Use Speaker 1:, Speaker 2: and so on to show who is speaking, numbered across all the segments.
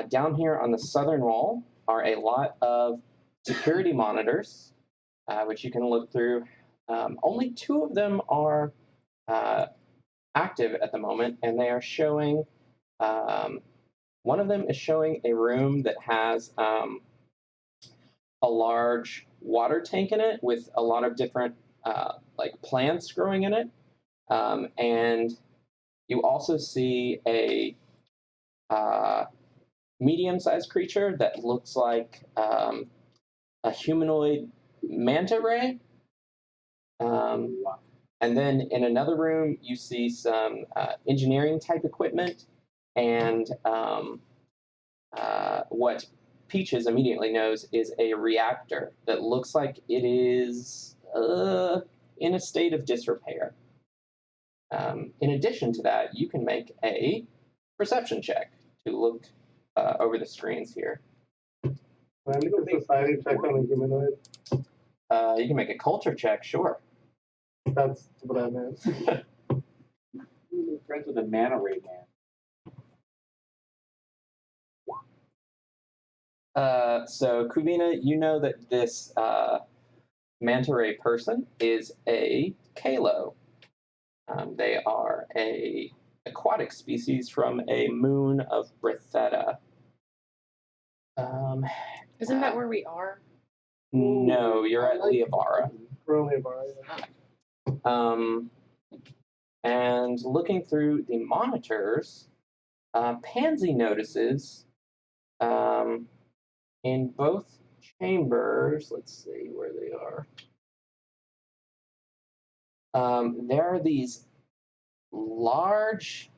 Speaker 1: Down here on the southern wall are a lot of security monitors, which you can look through. Only 2 of them are active at the moment, and they are showing. One of them is showing a room that has a large water tank in it with a lot of different like plants growing in it, and you also see a medium-sized creature that looks like a humanoid manta ray. And then in another room, you see some engineering-type equipment, and what Peaches immediately knows is a reactor that looks like it is in a state of disrepair. In addition to that, you can make a perception check to look over the screens here.
Speaker 2: Can I make a society check on the humanoid?
Speaker 1: You can make a culture check, sure.
Speaker 2: That's what I meant.
Speaker 3: Friends with a manta ray man.
Speaker 1: So, Kuvina, you know that this manta ray person is a Kalo. They are a aquatic species from a moon of Bretheta.
Speaker 4: Isn't that where we are?
Speaker 1: No, you're at Leovara.
Speaker 2: We're only about
Speaker 1: And looking through the monitors, Pansy notices in both chambers, let's see where they are. There are these large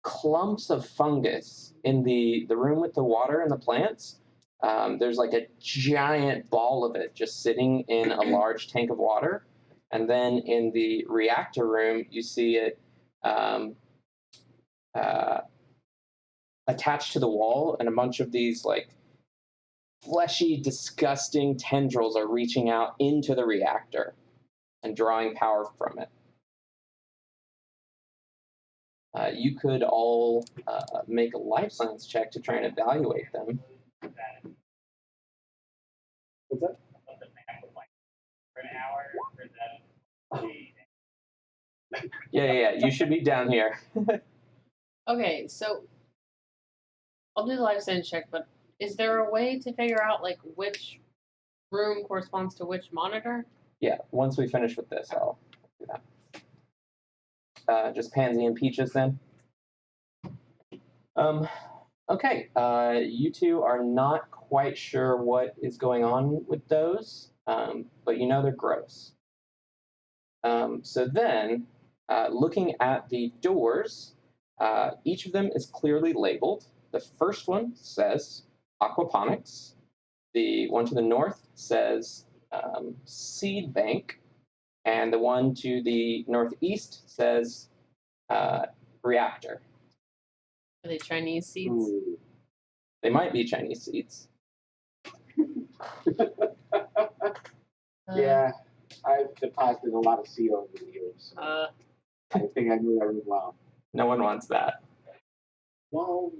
Speaker 1: clumps of fungus in the room with the water and the plants. There's like a giant ball of it just sitting in a large tank of water. And then in the reactor room, you see it attached to the wall, and a bunch of these like fleshy, disgusting tendrils are reaching out into the reactor and drawing power from it. You could all make a life science check to try and evaluate them.
Speaker 2: What's that?
Speaker 3: For an hour, for that.
Speaker 1: Yeah. You should be down here.
Speaker 4: Okay, so I'll do the life science check, but is there a way to figure out like which room corresponds to which monitor?
Speaker 1: Yeah, once we finish with this, I'll do that. Just Pansy and Peaches then. Okay, you two are not quite sure what is going on with those, but you know they're gross. So then, looking at the doors, each of them is clearly labeled. The first one says aquaponics. The one to the north says seed bank. And the one to the northeast says reactor.
Speaker 4: Are they Chinese seeds?
Speaker 2: Ooh.
Speaker 1: They might be Chinese seeds.
Speaker 3: Yeah, I've deposited a lot of seed over the years. So I think I knew that really well.
Speaker 1: No one wants that.
Speaker 5: While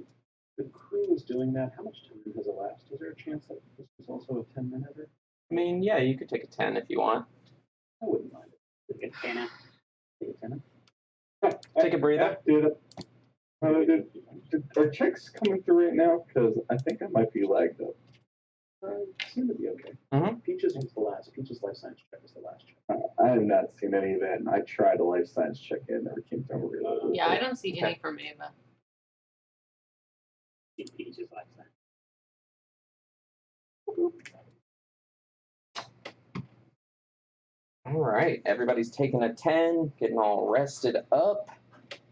Speaker 5: the crew is doing that, how much time has elapsed? Is there a chance that this is also a 10-minute?
Speaker 1: I mean, yeah, you could take a 10 if you want.
Speaker 5: I wouldn't mind it.
Speaker 3: Take a tenner.
Speaker 5: Take a 10.
Speaker 1: Take a breather.
Speaker 2: Dude, are checks coming through right now? Because I think I might be lagged up.
Speaker 5: Seem to be okay.
Speaker 1: Mhm.
Speaker 5: Peaches was the last. Peaches life science check was the last check.
Speaker 2: I have not seen any of that, and I tried a life science check in, never came through really.
Speaker 4: Yeah, I don't see any from Ava.
Speaker 3: Peaches like that.
Speaker 1: All right, everybody's taking a 10, getting all rested up.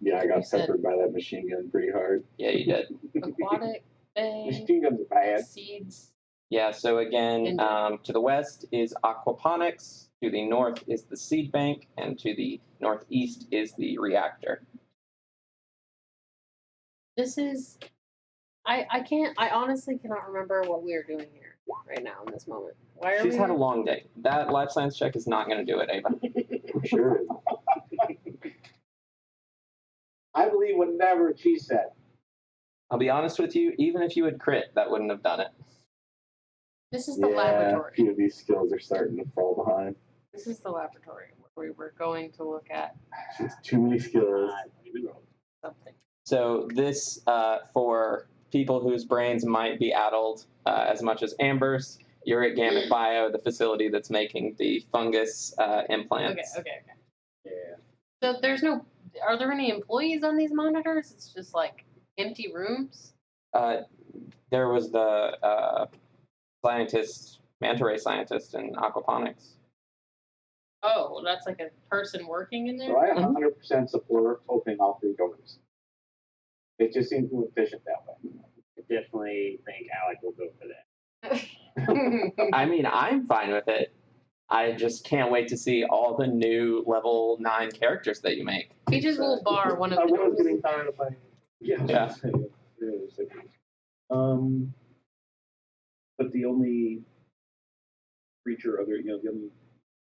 Speaker 2: Yeah, I
Speaker 4: You
Speaker 2: got
Speaker 4: said-
Speaker 2: peppered by that machine gun pretty hard.
Speaker 1: Yeah, you did.
Speaker 4: Aquatic, bay,
Speaker 3: Machine guns are bad.
Speaker 4: seeds.
Speaker 1: Yeah, so again,
Speaker 4: And-
Speaker 1: to the west is aquaponics, to the north is the seed bank, and to the northeast is the reactor.
Speaker 4: This is. I honestly cannot remember what we are doing here right now in this moment. Why are
Speaker 1: She's
Speaker 4: we?
Speaker 1: had a long day. That life science check is not going to do it, Ava.
Speaker 2: For sure.
Speaker 3: I believe whatever she said.
Speaker 1: I'll be honest with you, even if you had crit, that wouldn't have done it.
Speaker 4: This is the
Speaker 2: A
Speaker 4: laboratory.
Speaker 2: few of these skills are starting to fall behind.
Speaker 4: This is the laboratory where we were going to look at
Speaker 2: Just too many skills.
Speaker 4: something.
Speaker 1: So this, for people whose brains might be addled as much as Amber's, you're at Gamut Bio, the facility that's making the fungus implants.
Speaker 4: Okay.
Speaker 5: Yeah.
Speaker 4: So there's no. Are there any employees on these monitors? It's just like empty rooms.
Speaker 1: There was the scientist, manta ray scientist in aquaponics.
Speaker 4: Oh, well, that's like a person working in there.
Speaker 3: So I 100% support opening all 3 doors. It just seems more efficient that way.
Speaker 6: I definitely think Alec will go for that.
Speaker 1: I mean, I'm fine with it. I just can't wait to see all the new level 9 characters that you make.
Speaker 4: Peaches will bar one of
Speaker 5: I
Speaker 4: the
Speaker 5: was
Speaker 4: doors.
Speaker 5: getting tired of playing. Yeah.
Speaker 1: Yeah.
Speaker 5: But the only creature other, the only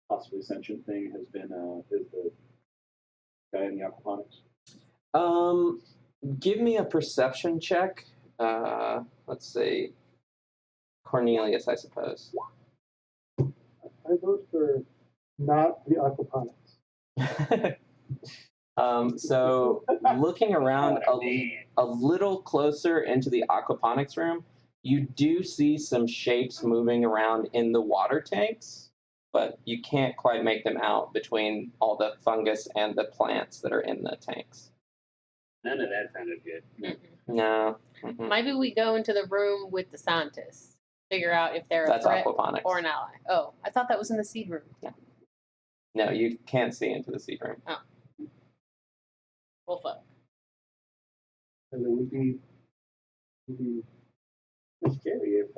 Speaker 5: possibly sentient thing has been is the guy in the aquaponics.
Speaker 1: Give me a perception check. Let's see. Cornelius, I suppose.
Speaker 7: I vote for not the aquaponics.
Speaker 1: So looking around a little closer into the aquaponics room, you do see some shapes moving around in the water tanks, but you can't quite make them out between all the fungus and the plants that are in the tanks.
Speaker 6: None of that sounded good.
Speaker 1: No. Mm-mm.
Speaker 4: Maybe we go into the room with the scientists, figure out if they're
Speaker 1: That's
Speaker 4: a threat
Speaker 1: aquaponics.
Speaker 4: or an ally. Oh, I thought that was in the seed room.
Speaker 1: No, you can't see into the seed room.
Speaker 4: Well, fuck.
Speaker 5: And it would be scary if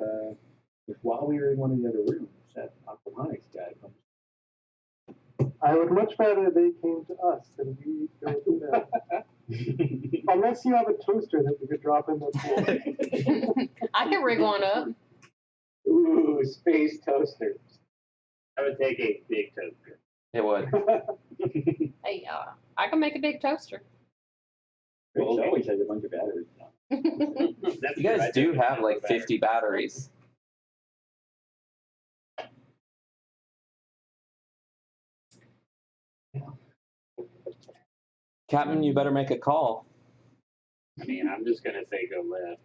Speaker 5: while we were in one of the other rooms, that aquaponics guy comes.
Speaker 7: I would much rather they came to us than we go to them. Unless you have a toaster that we could drop in the pool.
Speaker 4: I can rig one up.
Speaker 3: Ooh, space toasters.
Speaker 6: I would take a big toaster.
Speaker 1: It would.
Speaker 4: Hey, I can make a big toaster.
Speaker 5: Rich always has a bunch of batteries now.
Speaker 6: That's
Speaker 1: You
Speaker 6: good. I
Speaker 1: guys do
Speaker 6: definitely
Speaker 1: have like
Speaker 6: better.
Speaker 1: 50 batteries. Captain, you better make a call.
Speaker 6: I mean, I'm just gonna say go left.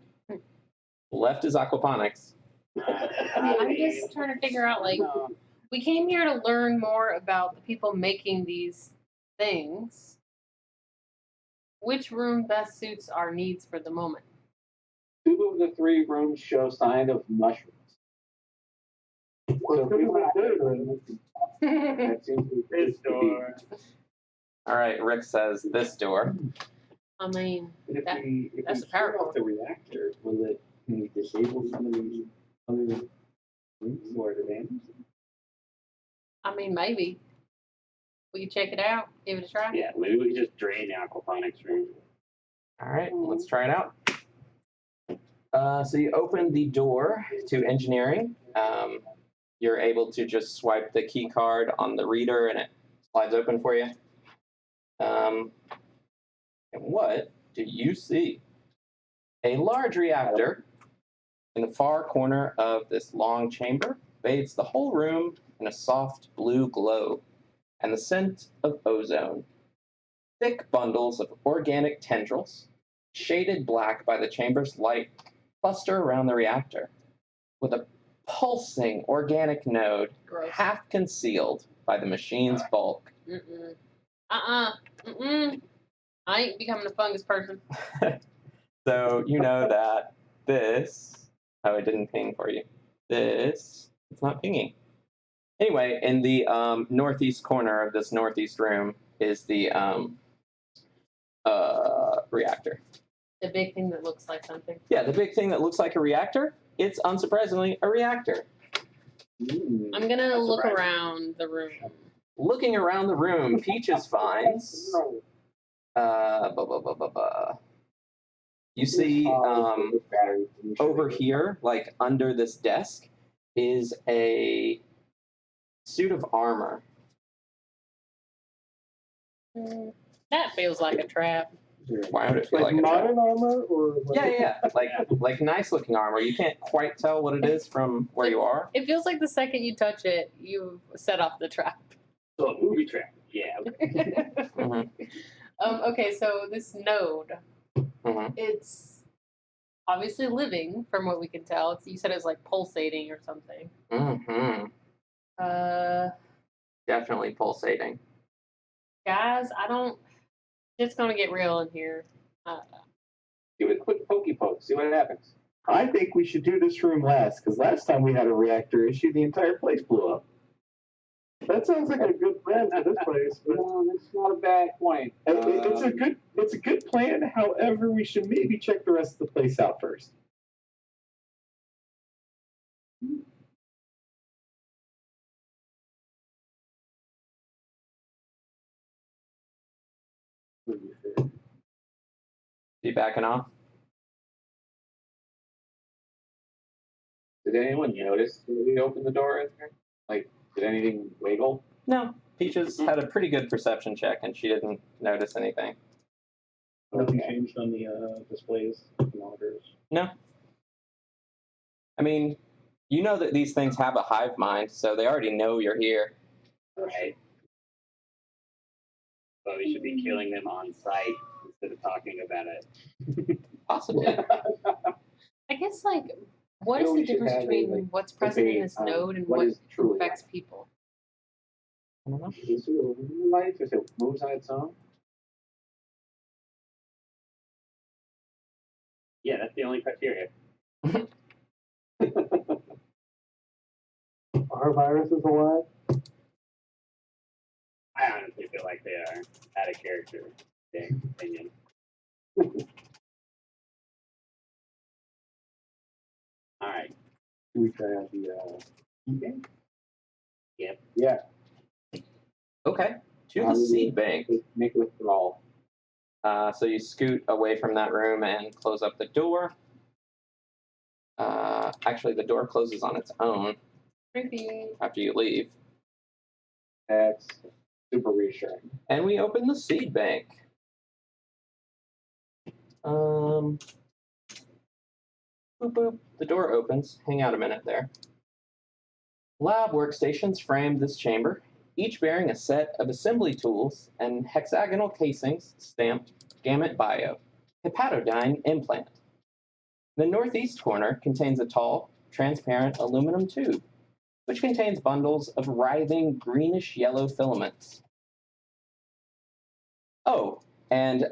Speaker 1: Left is aquaponics.
Speaker 4: I'm just trying to figure out, like, we came here to learn more about the people making these things. Which room best suits our needs for the moment?
Speaker 3: 2 of the 3 rooms show sign of mushrooms. So if we went that seems to be
Speaker 6: This door.
Speaker 1: All right, Rick says this door.
Speaker 4: I mean,
Speaker 5: But if
Speaker 4: That-
Speaker 5: we
Speaker 4: that's a
Speaker 5: turn
Speaker 4: power
Speaker 5: off the reactor, can we disable some of these other rooms or the vans?
Speaker 4: maybe. We can check it out, give it a try.
Speaker 6: Yeah, maybe we could just drain the aquaponics room.
Speaker 1: All right, let's try it out. So you open the door to engineering. You're able to just swipe the key card on the reader and it slides open for you. And what do you see? A large reactor in the far corner of this long chamber bathes the whole room in a soft blue glow and the scent of ozone. Thick bundles of organic tendrils, shaded black by the chamber's light, cluster around the reactor, with a pulsing organic node
Speaker 4: Gross.
Speaker 1: half concealed by the machine's bulk.
Speaker 4: Mm-mm. I ain't becoming a fungus person.
Speaker 1: So you know that this, oh, it didn't ping for you. This, it's not pinging. Anyway, in the northeast corner of this northeast room is the reactor.
Speaker 4: The big thing that looks like something.
Speaker 1: Yeah, the big thing that looks like a reactor, it's unsurprisingly a reactor.
Speaker 4: I'm gonna
Speaker 6: That's
Speaker 4: look
Speaker 6: surprising.
Speaker 4: around the room.
Speaker 1: Looking around the room, Peaches finds you see over here, like under this desk, is a suit of armor.
Speaker 4: That feels like a trap.
Speaker 1: Why would it feel
Speaker 7: Like
Speaker 1: like a trap?
Speaker 7: modern armor or like,
Speaker 1: Yeah. Like nice looking armor. You can't quite tell what it is from where you are.
Speaker 4: It feels like the second you touch it, you set off the trap.
Speaker 6: So a movie trap. Yeah.
Speaker 1: Mhm.
Speaker 4: Okay, so this node,
Speaker 1: Mhm.
Speaker 4: it's obviously living from what we can tell. You said it's like pulsating or something.
Speaker 1: Mhm. Definitely pulsating.
Speaker 4: Guys, it's gonna get real in here.
Speaker 3: Give it a quick pokey poke. See what happens.
Speaker 2: I think we should do this room last, because last time we had a reactor issue, the entire place blew up.
Speaker 7: that sounds like a good plan for this place, but
Speaker 3: No, that's not a bad point.
Speaker 2: It's a good plan. However, we should maybe check the rest of the place out first.
Speaker 1: You backing off?
Speaker 3: Did anyone notice when we opened the door in there? Like, did anything wiggle?
Speaker 1: No. Peaches had a pretty good perception check, and she didn't notice anything.
Speaker 5: Nothing
Speaker 3: Okay.
Speaker 5: changed on the displays, monitors.
Speaker 1: No. I mean, you know that these things have a hive mind, so they already know you're here.
Speaker 6: Right. But we should be killing them on sight instead of talking about it.
Speaker 1: Possibly.
Speaker 4: I guess like what
Speaker 3: You
Speaker 4: is
Speaker 3: know,
Speaker 4: the
Speaker 3: we should
Speaker 4: difference
Speaker 3: have a,
Speaker 4: between
Speaker 3: like,
Speaker 4: what's present in
Speaker 3: debate
Speaker 4: this
Speaker 3: on
Speaker 4: node and
Speaker 3: what
Speaker 4: what
Speaker 3: is truly
Speaker 4: affects people?
Speaker 1: I don't know.
Speaker 3: Is it a life? Is it moves on its own?
Speaker 6: Yeah, that's the only criteria.
Speaker 7: are viruses alive?
Speaker 6: I honestly feel like they are out of character, in my opinion. All right.
Speaker 2: Should we try out the game?
Speaker 6: Yep.
Speaker 3: Yeah.
Speaker 1: Okay. To the seed bank.
Speaker 3: Make a withdrawal.
Speaker 1: So you scoot away from that room and close up the door. Actually, the door closes on its own
Speaker 4: Creepy.
Speaker 1: after you leave.
Speaker 3: That's super reassuring.
Speaker 1: And we open the seed bank. Boop, boop. The door opens. Hang out a minute there. Lab workstations frame this chamber, each bearing a set of assembly tools and hexagonal casings stamped Gamut Bio, hepatodyne implant. The northeast corner contains a tall, transparent aluminum tube, which contains bundles of writhing greenish-yellow filaments. Oh, and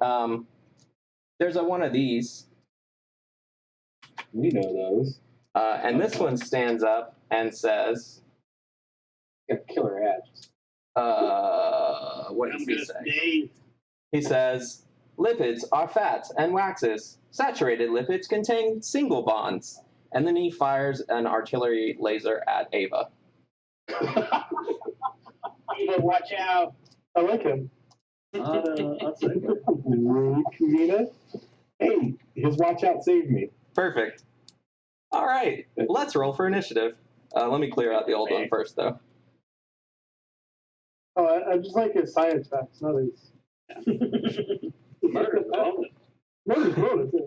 Speaker 1: there's one of these,
Speaker 2: We know those.
Speaker 1: and this one stands up and says,
Speaker 3: Got killer ads.
Speaker 1: what does
Speaker 6: I'm
Speaker 1: he
Speaker 6: gonna
Speaker 1: say?
Speaker 6: stay.
Speaker 1: He says, lipids are fats and waxes. Saturated lipids contain single bonds. And then he fires an artillery laser at Ava.
Speaker 6: Eva, watch out.
Speaker 7: I like him.
Speaker 5: Outside.
Speaker 2: Rude, Kavita. Hey, his watch out saved me.
Speaker 1: Perfect. All right, let's roll for initiative. Let me clear out the old one first, though.
Speaker 7: Oh, I just like his science facts, not his.
Speaker 6: Murder the bonus.
Speaker 7: Not his bonus. Yeah.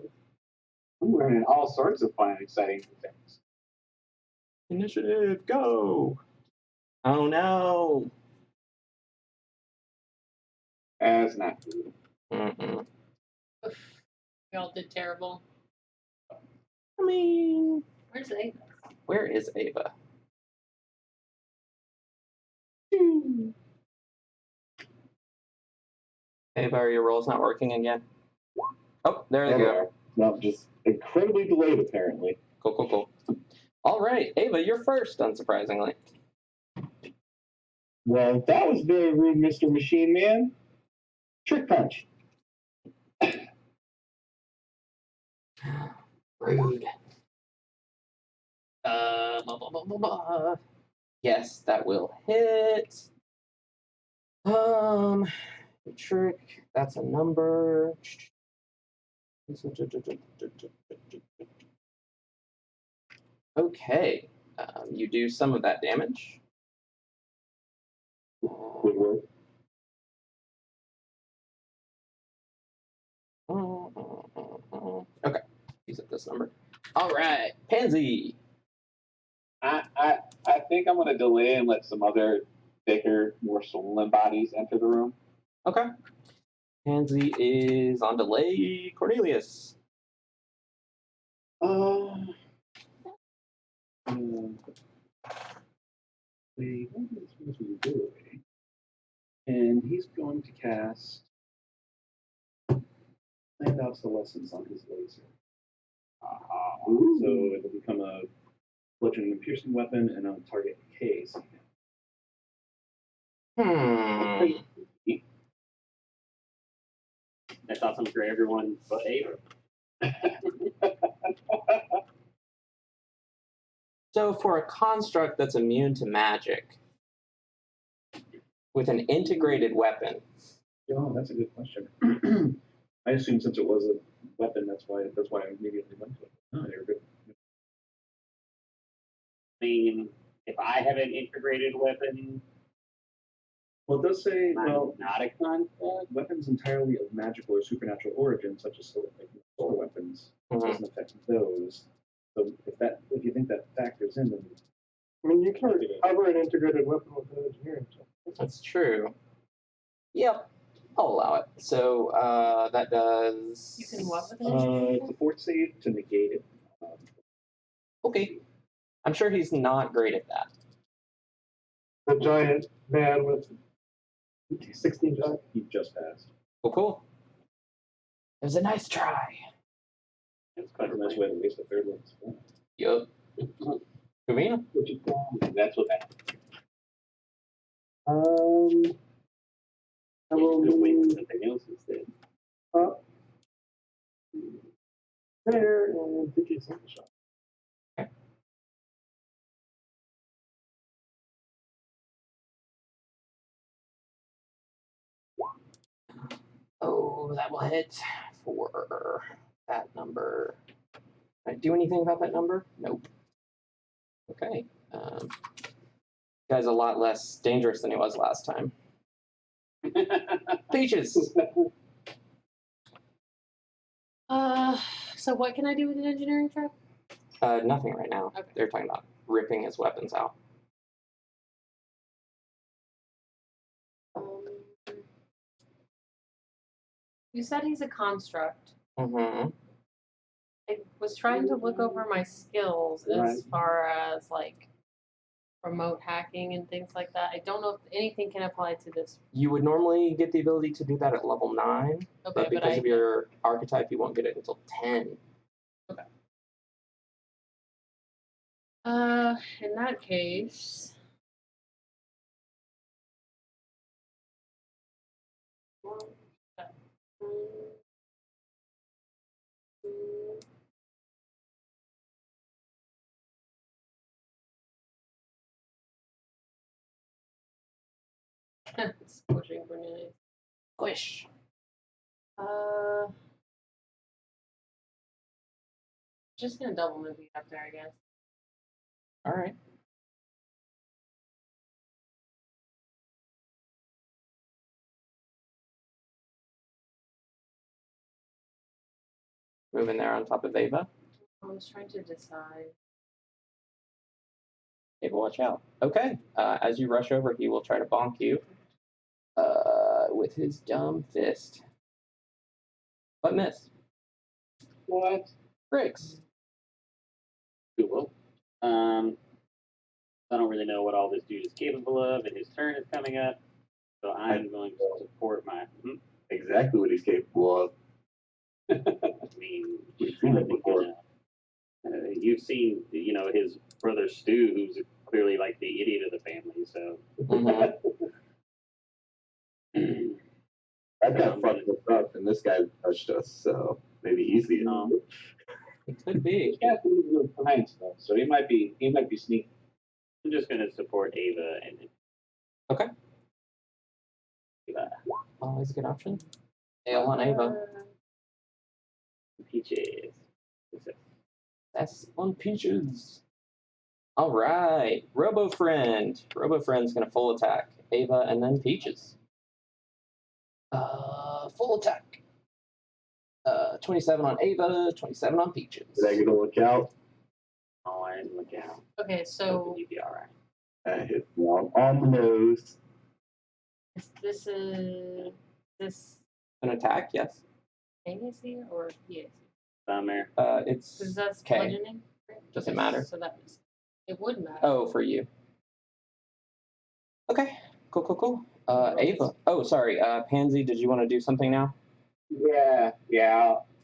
Speaker 3: I'm learning all sorts of fun and exciting things.
Speaker 1: Initiative, go! Oh no!
Speaker 3: That's not good.
Speaker 1: Mm-mm.
Speaker 4: We all did terrible.
Speaker 1: I mean,
Speaker 4: Where's Ava?
Speaker 1: where is Ava? Ava, are your rolls not working again? Oh, there they go.
Speaker 2: No, just incredibly delayed, apparently.
Speaker 1: Cool. All right, Ava, you're first, unsurprisingly.
Speaker 2: Well, that was very rude, Mr. Machine Man. Trick punch.
Speaker 1: Rude. Blah, blah, blah, blah, blah. Yes, that will hit. Trick. That's a number. Okay. You do some of that damage.
Speaker 2: Good work.
Speaker 1: Okay, use up this number. All right, Pansy.
Speaker 3: I think I'm gonna delay and let some other bigger, more swollen bodies enter the room.
Speaker 1: Okay. Pansy is on delay. Cornelius.
Speaker 5: What is supposed to be doing? And he's going to cast Land Obsolescence on his laser. So it'll become a bludgeoning and piercing weapon, and on target case.
Speaker 6: That's awesome for everyone but Ava.
Speaker 1: So for a construct that's immune to magic, with an integrated weapon.
Speaker 5: Oh, that's a good question. I assume since it was a weapon, that's why I immediately went to it. Oh, you're good.
Speaker 6: I mean, if I have an integrated weapon,
Speaker 5: Well, it does say,
Speaker 6: I'm
Speaker 5: well,
Speaker 6: not a construct.
Speaker 5: weapons entirely of magical or supernatural origin, such as solar weapons, doesn't affect those. So if you think that factors in, then
Speaker 7: I mean, you can recover an integrated weapon with an engineering check.
Speaker 1: That's true. Yep, I'll allow it. So that does.
Speaker 4: You can what with an engineering
Speaker 5: it's a fort save to negate it.
Speaker 1: Okay. I'm sure he's not great at that.
Speaker 7: The giant man with 16 giant.
Speaker 5: He just passed.
Speaker 1: Cool. It was a nice try.
Speaker 6: It's quite
Speaker 5: That's a nice way to waste a third one.
Speaker 1: Yup. Kavina?
Speaker 3: That's what that.
Speaker 7: I
Speaker 6: You
Speaker 7: will
Speaker 6: could win
Speaker 7: move
Speaker 6: something else instead.
Speaker 7: up there and take a single shot.
Speaker 1: Oh, that will hit for that number. Can I do anything about that number? Nope. Okay. Guy's a lot less dangerous than he was last time. Peaches!
Speaker 4: So what can I do with an engineering check?
Speaker 1: Nothing right now.
Speaker 4: Okay.
Speaker 1: They're talking about ripping his weapons out.
Speaker 4: You said he's a construct.
Speaker 1: Mm-hmm.
Speaker 4: I was trying to look over my skills as far as like remote hacking and things like that. I don't know if anything can apply to this.
Speaker 1: You would normally get the ability to do that at level 9,
Speaker 4: Okay,
Speaker 1: but because
Speaker 4: I
Speaker 1: of your archetype, you won't get it until 10.
Speaker 4: Okay. In that case. Squishing grenades.
Speaker 1: Squish!
Speaker 4: Just gonna double move you up there, I guess.
Speaker 1: All right. Moving there on top of Ava.
Speaker 4: I was trying to decide.
Speaker 1: Ava, watch out. Okay. As you rush over, he will try to bonk you with his dumb fist. But miss.
Speaker 3: What?
Speaker 1: Briggs.
Speaker 6: Cool. I don't really know what all this dude is capable of, and his turn is coming up. So I'm going to support my.
Speaker 2: Exactly what he's capable of.
Speaker 6: I mean,
Speaker 2: We've seen it before.
Speaker 6: you've seen, his brother Stu, who's clearly like the idiot of the family. So
Speaker 2: That guy fucked us up, and this guy touched us, so maybe he's the idiot.
Speaker 1: It could be.
Speaker 3: He's got things behind stuff, so he might be sneaky.
Speaker 6: I'm just going to support Ava and.
Speaker 1: Okay.
Speaker 6: Ava.
Speaker 1: Always a good option. Ale on Ava.
Speaker 6: Peaches.
Speaker 1: That's on Peaches. All right. Robo Friend. Robo Friend's going to full attack Ava and then Peaches. Full attack. 27 on Ava, 27 on Peaches.
Speaker 2: Did I get a look out?
Speaker 6: Oh, I didn't look out.
Speaker 4: Okay, so
Speaker 6: You'd be all right.
Speaker 2: I hit one on the nose.
Speaker 4: this is this
Speaker 1: An attack, yes.
Speaker 4: AAC or PAC?
Speaker 6: Bummer.
Speaker 1: It's
Speaker 4: Because that's
Speaker 1: K.
Speaker 4: bludgeoning. Right?
Speaker 1: Does it matter?
Speaker 4: So that is. It would matter.
Speaker 1: Oh, for you. Okay, cool. Ava. Oh, sorry. Pansy, did you want to do something now?
Speaker 3: Yeah.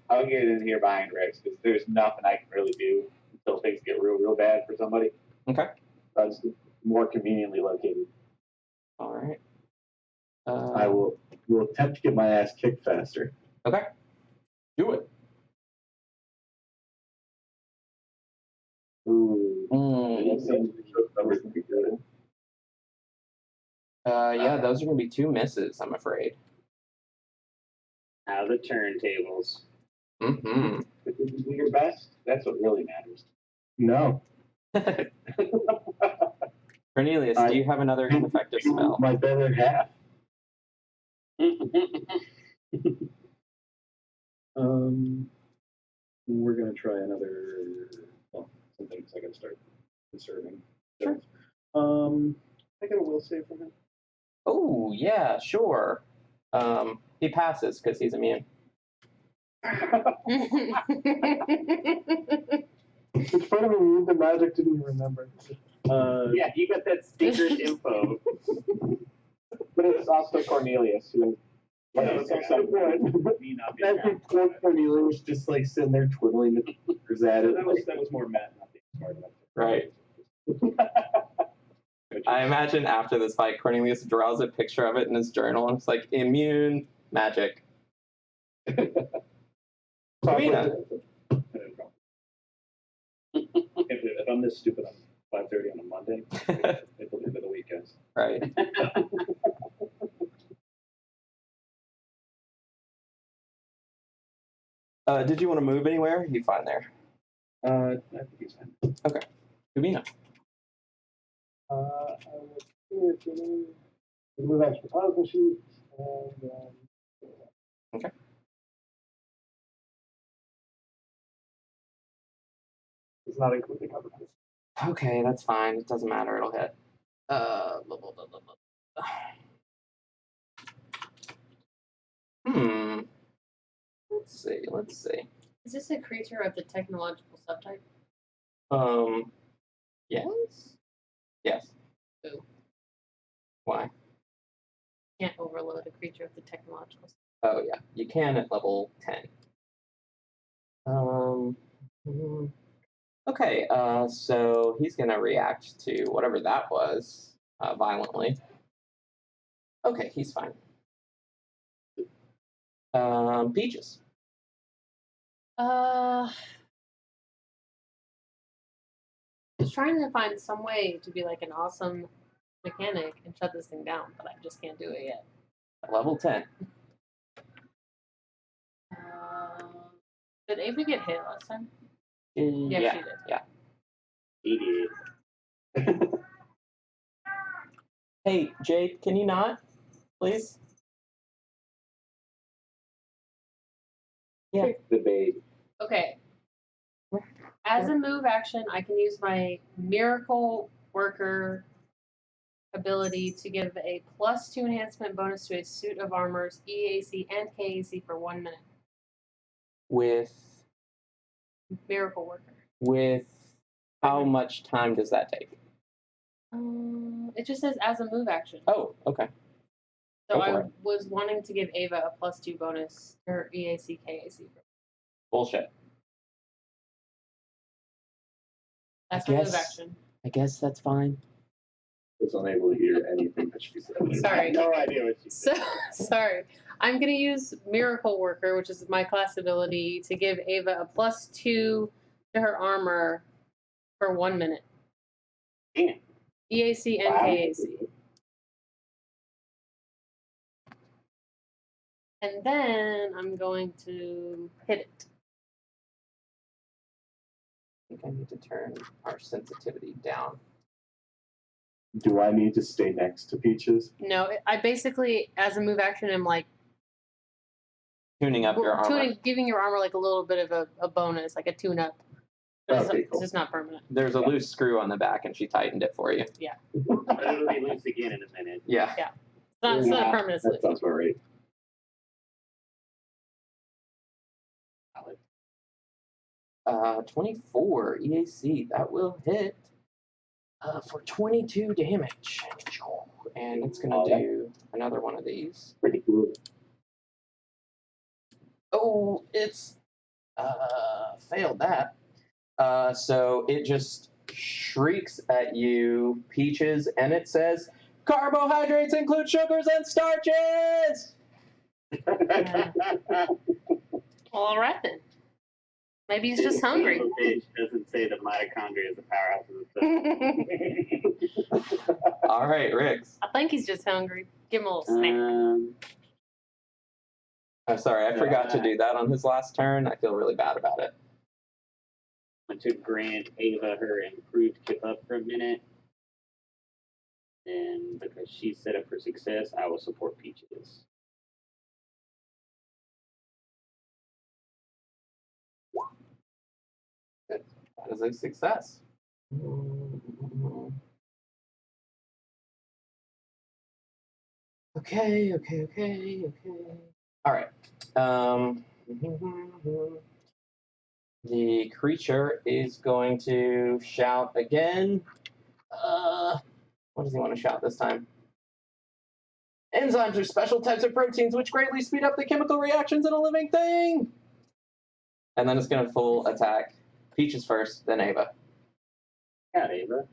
Speaker 3: I'll get in here behind Rex because there's nothing I can really do until things get real bad for somebody.
Speaker 1: Okay.
Speaker 3: That's more conveniently located.
Speaker 1: All right.
Speaker 2: I will attempt to get my ass kicked faster.
Speaker 1: Okay. Do it.
Speaker 3: Ooh.
Speaker 1: Mm.
Speaker 2: Numbers can be good.
Speaker 1: Yeah, those are going to be 2 misses, I'm afraid.
Speaker 6: Now the turntables.
Speaker 1: Mm-hmm.
Speaker 3: But did you do your best? That's what really matters.
Speaker 2: No.
Speaker 1: Cornelius, do you have another ineffective spell?
Speaker 2: My better half.
Speaker 5: We're gonna try another. Well, some things I gotta start conserving.
Speaker 1: Sure.
Speaker 5: I got a will save from him.
Speaker 1: Oh, yeah, sure. He passes because he's immune.
Speaker 7: Which part of immune to magic didn't you remember?
Speaker 6: Yeah, you got that secret info.
Speaker 3: But it's also Cornelius who.
Speaker 5: Yeah, it's also me not being
Speaker 2: Every
Speaker 5: Matt.
Speaker 2: poor Cornelius just like sitting there twiddling the fingers at it.
Speaker 5: That was more Matt not being smart enough.
Speaker 1: Right. I imagine after this fight, Cornelius draws a picture of it in his journal and it's like, immune magic. Karina.
Speaker 5: If I'm this stupid on 5:30 on a Monday, it'll be the weekends.
Speaker 1: Right. Did you want to move anywhere? You fine there?
Speaker 5: I think he's fine.
Speaker 1: Okay. Kavina.
Speaker 7: I will see if you move extra plasma sheets and
Speaker 1: Okay.
Speaker 7: it's not including cover.
Speaker 1: Okay, that's fine. It doesn't matter. It'll hit. Blah, blah, blah, blah, blah. Let's see.
Speaker 4: Is this a creature of the technological subtype?
Speaker 1: Yes. Yes.
Speaker 4: Ooh.
Speaker 1: Why?
Speaker 4: Can't overload a creature of the technological subtype.
Speaker 1: Oh, yeah. You can at level 10. Okay, so he's going to react to whatever that was violently. Okay, he's fine. Peaches.
Speaker 4: I was trying to find some way to be like an awesome mechanic and shut this thing down, but I just can't do it yet.
Speaker 1: Level 10.
Speaker 4: Did Ava get hit last time?
Speaker 1: Yeah,
Speaker 4: she did.
Speaker 1: Yeah.
Speaker 6: Idiot.
Speaker 1: Hey, Jake, can you not, please? Yeah.
Speaker 3: Pick the bait.
Speaker 4: Okay. As a move action, I can use my Miracle Worker ability to give a +2 enhancement bonus to a suit of armor's EAC and KAC for 1 minute.
Speaker 1: With
Speaker 4: Miracle Worker.
Speaker 1: how much time does that take?
Speaker 4: It just says as a move action.
Speaker 1: Oh, okay.
Speaker 4: So
Speaker 1: Go for
Speaker 4: I
Speaker 1: it.
Speaker 4: was wanting to give Ava a +2 bonus to her EAC, KAC.
Speaker 1: Bullshit.
Speaker 4: That's
Speaker 1: I
Speaker 4: my
Speaker 1: guess-
Speaker 4: move action.
Speaker 1: I guess that's fine.
Speaker 2: I was unable to hear anything that she said.
Speaker 4: Sorry.
Speaker 3: No idea what she
Speaker 4: So
Speaker 3: said.
Speaker 4: sorry. I'm going to use Miracle Worker, which is my class ability, to give Ava a +2 to her armor for 1 minute.
Speaker 6: Damn.
Speaker 4: EAC and
Speaker 3: Wow.
Speaker 4: KAC. And then I'm going to hit it.
Speaker 1: I think I need to turn our sensitivity down.
Speaker 2: Do I need to stay next to Peaches?
Speaker 4: No, I basically, as a move action, am like
Speaker 1: tuning up your armor.
Speaker 4: Giving your armor like a little bit of a bonus, like a tune-up. But
Speaker 2: Okay,
Speaker 4: it's
Speaker 2: cool.
Speaker 4: just not permanent.
Speaker 1: There's a loose screw on the back, and she tightened it for you.
Speaker 6: But it'll be loose again in a minute.
Speaker 1: Yeah.
Speaker 4: It's not a permanent
Speaker 2: That
Speaker 4: solution.
Speaker 2: sounds about right.
Speaker 1: 24 EAC. That will hit for 22 damage. And it's going to do another one of these.
Speaker 2: Pretty cool.
Speaker 1: Oh, it's failed that. So it just shrieks at you, Peaches, and it says, "Carbohydrates include sugars and starches!"
Speaker 4: All right then. Maybe he's just hungry.
Speaker 6: The page doesn't say the mitochondria is the powerhouse of the cell.
Speaker 1: All right, Rix.
Speaker 4: I think he's just hungry. Give him a little snack.
Speaker 1: I'm sorry, I forgot to do that on his last turn. I feel really bad about it.
Speaker 6: I took grant Ava her improved kip up for a minute. And because she's set up for success, I will support Peaches.
Speaker 1: That is a success. Okay. All right. The creature is going to shout again. What does he want to shout this time? Enzymes are special types of proteins which greatly speed up the chemical reactions in a living thing. And then it's going to full attack Peaches first, then Ava.
Speaker 6: Yeah, Ava.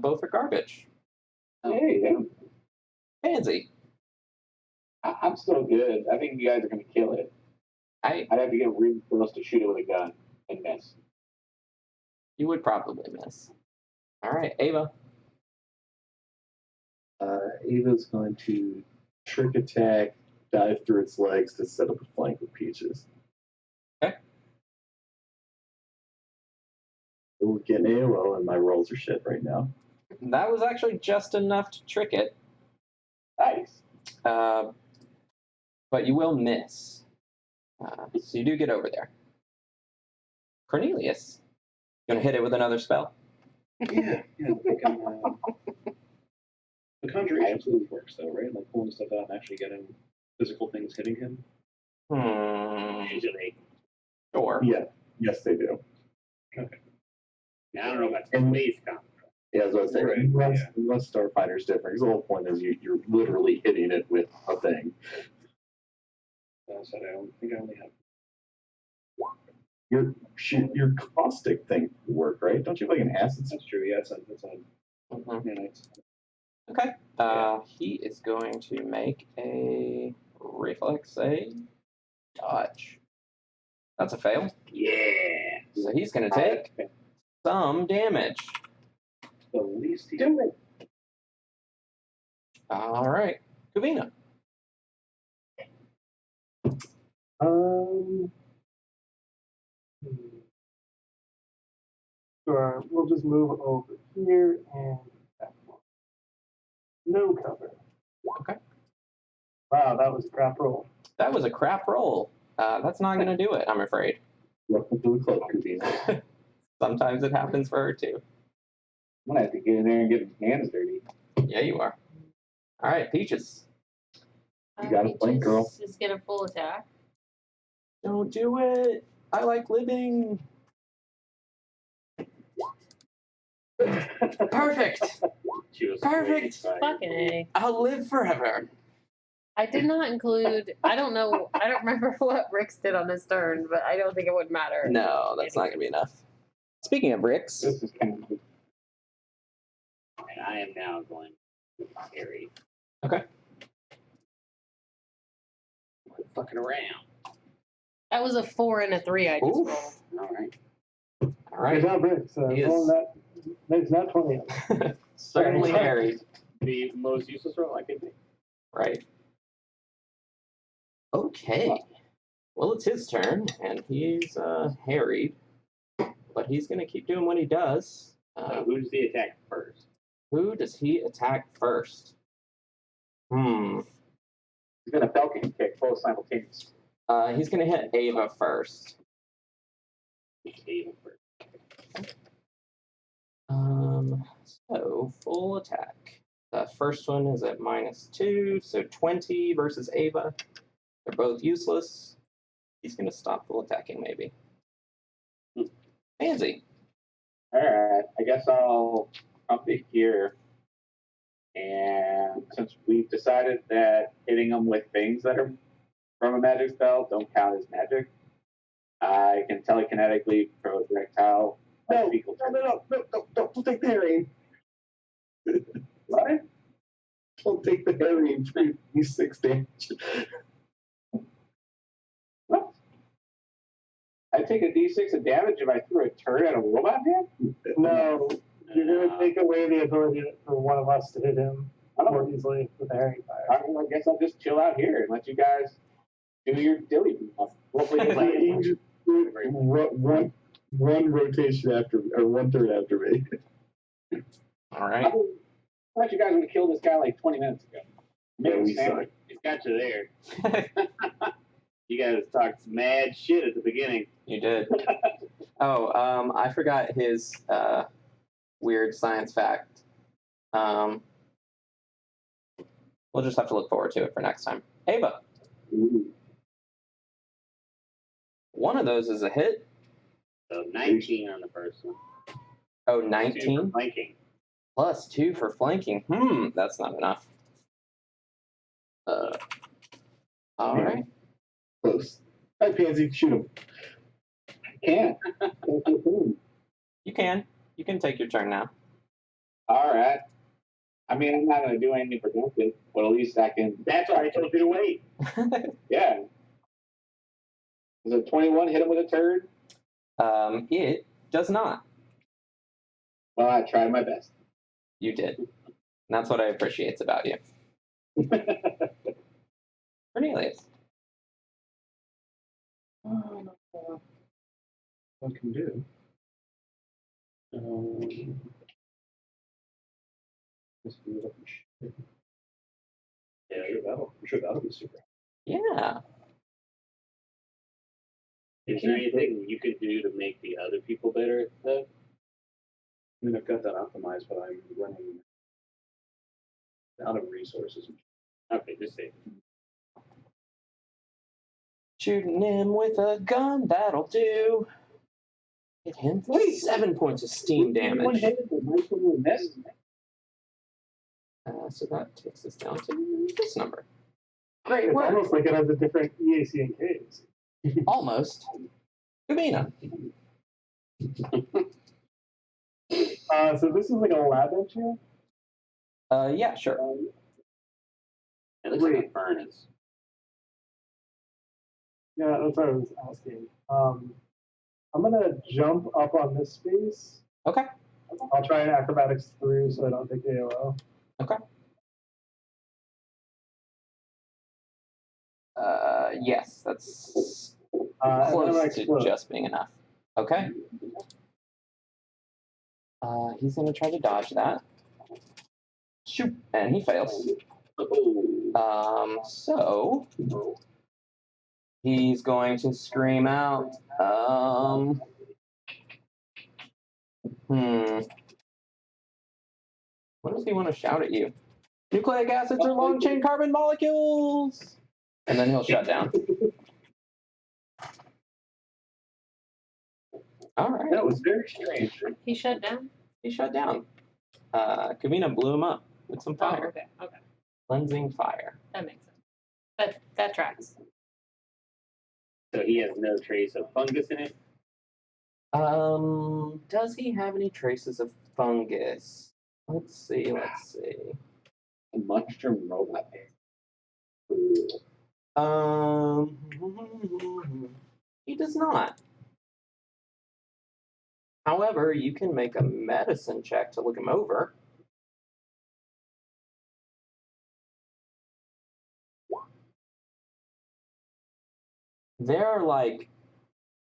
Speaker 1: Both are garbage.
Speaker 3: Hey,
Speaker 1: Pansy.
Speaker 3: I'm still good. I think you guys are going to kill it.
Speaker 1: I'd
Speaker 3: have to get really close to shoot it with a gun and miss.
Speaker 1: You would probably miss. All right, Ava.
Speaker 2: Ava's going to trick attack, dive through its legs to set up a flank with Peaches.
Speaker 1: Okay.
Speaker 2: We're getting AOO, and my rolls are shit right now.
Speaker 1: That was actually just enough to trick it.
Speaker 3: Nice.
Speaker 1: But you will miss. So you do get over there. Cornelius. You want to hit it with another spell?
Speaker 5: Yeah. The conjuration stuff works though, right? Like pulling stuff out and actually getting physical things hitting him.
Speaker 6: Usually.
Speaker 1: Sure.
Speaker 2: Yeah. Yes, they do.
Speaker 5: Okay.
Speaker 6: I don't know about space comp.
Speaker 2: Yeah, as I was saying,
Speaker 5: Right,
Speaker 2: unless Starfighter's different, because the whole point is you're literally hitting it with a thing.
Speaker 5: I said I don't think I only have.
Speaker 2: Your caustic thing would work, right? Don't you have like an acid?
Speaker 5: That's true. Yeah, it's on.
Speaker 1: Mhm.
Speaker 5: Nanites.
Speaker 1: Okay. He is going to make a reflex save. Dodge. That's a fail.
Speaker 6: Yeah.
Speaker 1: So he's going to take some damage.
Speaker 5: The least he
Speaker 3: Do it.
Speaker 1: All right. Kavina.
Speaker 7: Sure, we'll just move over here and back one. No cover.
Speaker 1: Okay.
Speaker 7: Wow, that was a crap roll.
Speaker 1: That was a crap roll. That's not going to do it, I'm afraid.
Speaker 2: Welcome to the club, Kavina.
Speaker 1: Sometimes it happens for her, too.
Speaker 3: I'm going to have to get in there and get his hands dirty.
Speaker 1: Yeah, you are. All right, Peaches.
Speaker 2: You got a flank, girl.
Speaker 4: Is going to full attack.
Speaker 1: Don't do it. I like living. Perfect.
Speaker 6: She was
Speaker 1: Perfect.
Speaker 4: Fucking A.
Speaker 1: I'll live forever.
Speaker 4: I did not include, I don't remember what Rix did on this turn, but I don't think it would matter.
Speaker 1: No, that's not going to be enough. Speaking of bricks,
Speaker 3: This is kind of
Speaker 6: And I am now going to Harry.
Speaker 1: Okay.
Speaker 6: Quit fucking around.
Speaker 4: That was a 4 and a 3 I just
Speaker 1: Oof.
Speaker 4: rolled.
Speaker 6: All right.
Speaker 1: all
Speaker 7: Good
Speaker 1: right.
Speaker 7: job, Rick.
Speaker 1: Yes.
Speaker 7: Rolling that makes not 20.
Speaker 1: Certainly harried.
Speaker 6: The most useless role I could make.
Speaker 1: Right. Okay. Well, it's his turn, and he's harried, but he's going to keep doing what he does.
Speaker 6: Who does the attack first?
Speaker 1: Who does he attack first?
Speaker 3: He's going to Falcon kick both simultaneously.
Speaker 1: He's going to hit Ava first. So full attack. The first one is at -2, so 20 versus Ava. They're both useless. He's going to stop full attacking, maybe. Pansy.
Speaker 3: All right, I guess I'll up it here. And since we've decided that hitting them with things that are from a magic spell don't count as magic, I can telekinetically throw a projectile.
Speaker 2: No, don't take the herring.
Speaker 3: What?
Speaker 2: Don't take the herring for D6 damage.
Speaker 3: What? I take a D6 of damage if I threw a turd at a robot man?
Speaker 7: No, you're going to take away the ability for one of us to hit him more easily with the herring fire.
Speaker 3: I guess I'll just chill out here and let you guys do your dilly. Hopefully,
Speaker 2: One rotation after, or 1/3 after me.
Speaker 1: All right.
Speaker 3: I thought you guys would have killed this guy like 20 minutes ago.
Speaker 2: Yeah, we
Speaker 3: Sam-
Speaker 2: suck.
Speaker 6: He's got you there. You guys talked mad shit at the beginning.
Speaker 1: You did. Oh, I forgot his weird science fact. We'll just have to look forward to it for next time. Ava.
Speaker 3: Ooh.
Speaker 1: One of those is a hit.
Speaker 6: So 19 on the first one.
Speaker 1: Oh,
Speaker 6: 2 for
Speaker 1: 19
Speaker 6: flanking.
Speaker 1: plus 2 for flanking. That's not enough. All right.
Speaker 2: Close. Hi, Pansy, shoot him.
Speaker 3: Can't.
Speaker 1: You can. You can take your turn now.
Speaker 3: All right. I mean, I'm not going to do anything productive, but at least I can.
Speaker 6: That's why I told you to wait.
Speaker 3: Yeah. Is it 21 hit him with a turd?
Speaker 1: It does not.
Speaker 3: Well, I tried my best.
Speaker 1: You did. And that's what I appreciate about you. Cornelius.
Speaker 5: What can do? Just move up and shit.
Speaker 6: Yeah,
Speaker 5: I'm sure that'll be super.
Speaker 1: Yeah.
Speaker 6: Is there anything you could do to make the other people better at that?
Speaker 5: I mean, I've got that optimized, but I'm running out of resources.
Speaker 6: Okay, just say.
Speaker 1: Shooting him with a gun, that'll do. Hit him for 7 points of steam
Speaker 3: One
Speaker 1: damage.
Speaker 3: hit is a nice little miss.
Speaker 1: So that takes us down to this number. Great
Speaker 7: It's
Speaker 1: work.
Speaker 7: almost like it has a different EAC and Ks.
Speaker 1: Almost. Gabina.
Speaker 7: So this is like a lab entry?
Speaker 1: Yeah, sure.
Speaker 6: It looks like a furnace.
Speaker 7: Yeah, that's what I was asking. I'm gonna jump up on this space.
Speaker 1: Okay.
Speaker 7: I'll try and acrobatics through so I don't take AOO.
Speaker 1: Okay. Yes, that's
Speaker 7: And then I'm gonna
Speaker 1: close to
Speaker 7: explode.
Speaker 1: just being enough. Okay. He's going to try to dodge that. Shoot. And he fails. So he's going to scream out. What does he want to shout at you? Nucleic acids are long chain carbon molecules. And then he'll shut down. All right.
Speaker 3: That was very strange.
Speaker 4: He shut down?
Speaker 1: He shut down. Kavina blew him up with some
Speaker 4: Oh,
Speaker 1: fire.
Speaker 4: okay, okay.
Speaker 1: Cleansing fire.
Speaker 4: That makes sense. That tracks.
Speaker 6: So he has no trace of fungus in it?
Speaker 1: Does he have any traces of fungus? Let's see.
Speaker 3: A mushroom robot.
Speaker 1: He does not. However, you can make a medicine check to look him over. There are like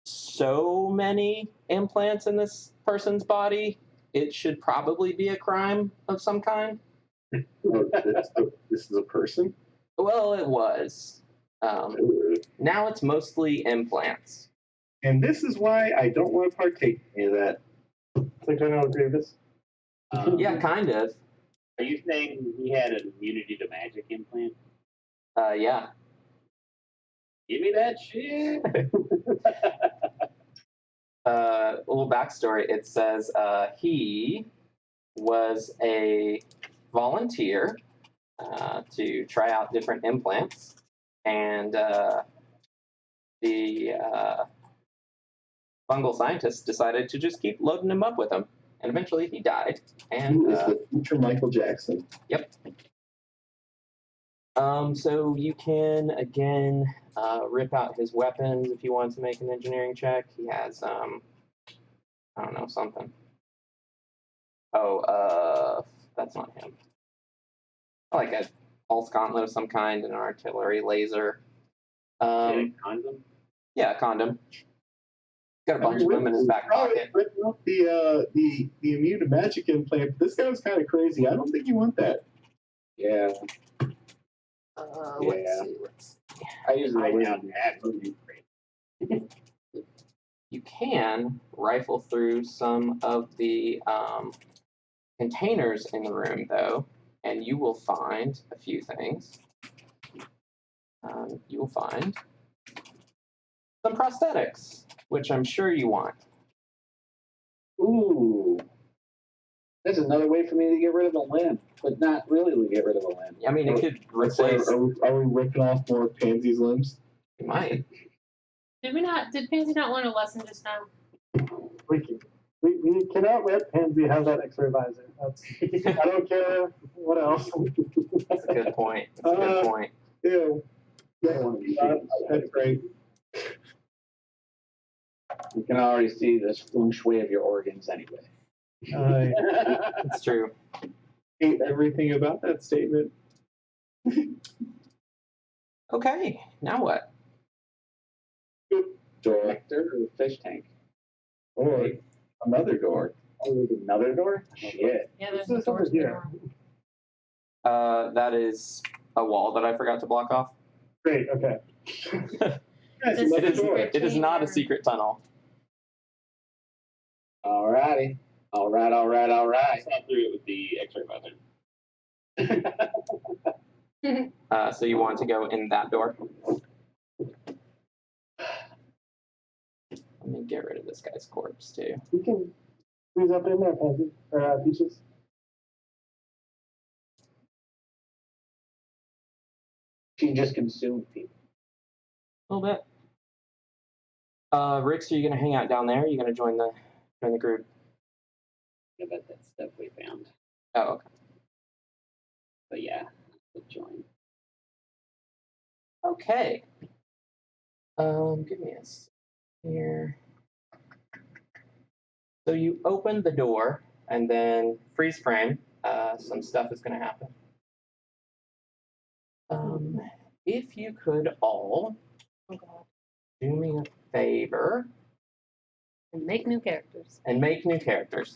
Speaker 1: so many implants in this person's body, it should probably be a crime of some kind.
Speaker 2: Oh, this is a person?
Speaker 1: Well, it was. Now it's mostly implants.
Speaker 2: And this is why I don't want to partake in any of that.
Speaker 7: It's like General Grievous.
Speaker 1: Yeah, kind of.
Speaker 6: Are you saying he had an immunity to magic implant?
Speaker 1: Yeah.
Speaker 6: Give me that shit.
Speaker 1: A little backstory. It says he was a volunteer to try out different implants, and the fungal scientists decided to just keep loading him up with them, and eventually he died. And
Speaker 2: Who is the future Michael Jackson?
Speaker 1: Yep. So you can again rip out his weapons if you want to make an engineering check. He has I don't know, something. Oh, that's not him. Like a pulse gauntlet of some kind, an artillery laser.
Speaker 6: Condom?
Speaker 1: Yeah, a condom. Got a bunch of them in his back pocket.
Speaker 2: The immune to magic implant. This guy was kind of crazy. I don't think you want that.
Speaker 3: Yeah.
Speaker 1: Let's see.
Speaker 3: I usually
Speaker 6: I
Speaker 3: win
Speaker 6: know
Speaker 3: on
Speaker 6: that.
Speaker 1: You can rifle through some of the containers in the room, though, and you will find a few things. You will find some prosthetics, which I'm sure you want.
Speaker 3: Ooh. There's another way for me to get rid of a limb, but not really to get rid of a limb.
Speaker 1: I mean, it could replace.
Speaker 2: Are we ripping off more Pansy's limbs?
Speaker 1: You might.
Speaker 4: Did Pansy not learn a lesson just now?
Speaker 7: We cannot let Pansy have that X-ray visor. That's, I don't care what else.
Speaker 1: That's a good point. That's a good point.
Speaker 2: Yeah. That's great.
Speaker 3: You can already see the feng shui of your organs anyway.
Speaker 2: I
Speaker 1: It's true.
Speaker 2: hate everything about that statement.
Speaker 1: Okay, now what?
Speaker 2: Door.
Speaker 3: Vector or fish tank?
Speaker 2: Or another door.
Speaker 3: Oh, there's another door? Shit.
Speaker 4: Yeah, there's
Speaker 7: This
Speaker 4: a door
Speaker 7: is over here.
Speaker 1: That is a wall that I forgot to block off.
Speaker 7: Great, okay.
Speaker 2: Yes,
Speaker 4: It's
Speaker 2: another
Speaker 1: It is.
Speaker 2: door.
Speaker 1: It is not a secret tunnel.
Speaker 3: Alrighty. Alright.
Speaker 6: I saw through it with the X-ray button.
Speaker 1: So you want to go in that door? Let me get rid of this guy's corpse too.
Speaker 7: You can squeeze up in there, Pansy. Or Peaches.
Speaker 3: She just consumed people.
Speaker 1: A little bit. Rix, are you gonna hang out down there? Are you gonna join the group?
Speaker 6: I bet that's stuff we found.
Speaker 1: Oh, okay.
Speaker 6: But yeah, we'll join.
Speaker 1: Okay. Give me a second here. So you open the door and then freeze frame. Some stuff is gonna happen. If you could all do me a favor
Speaker 4: And make new characters.
Speaker 1: and make new characters.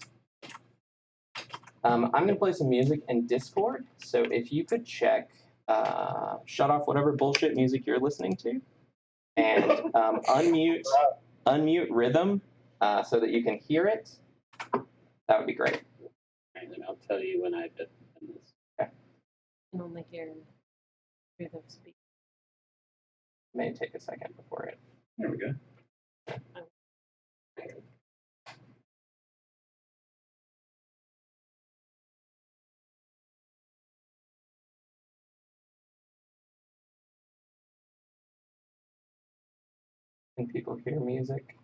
Speaker 1: I'm going to play some music in Discord, so if you could check, shut off whatever bullshit music you're listening to, and unmute rhythm so that you can hear it, that would be great.
Speaker 6: And then I'll tell you when I've done this.
Speaker 4: And only hear them speak.
Speaker 1: It may take a second before it.
Speaker 2: There we go.
Speaker 1: Can people hear music?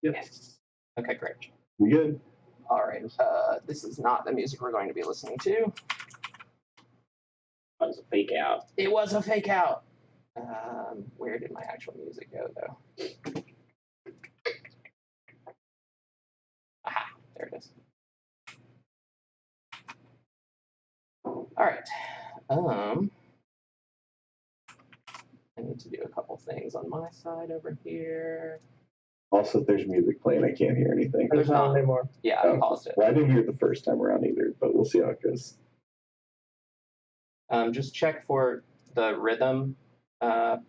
Speaker 2: Yes.
Speaker 1: Okay, great.
Speaker 2: We good?
Speaker 1: All right. This is not the music we're going to be listening to.
Speaker 6: That was a fake out.
Speaker 1: It was a fake out. Where did my actual music go, though? Aha, there it is. All right. I need to do a couple things on my side over here.
Speaker 2: Also, if there's music playing, I can't hear anything.
Speaker 1: There's not
Speaker 7: anymore.
Speaker 1: Yeah, I paused it.
Speaker 2: Well, I didn't hear it the first time around either, but we'll see how it goes.
Speaker 1: Just check for the rhythm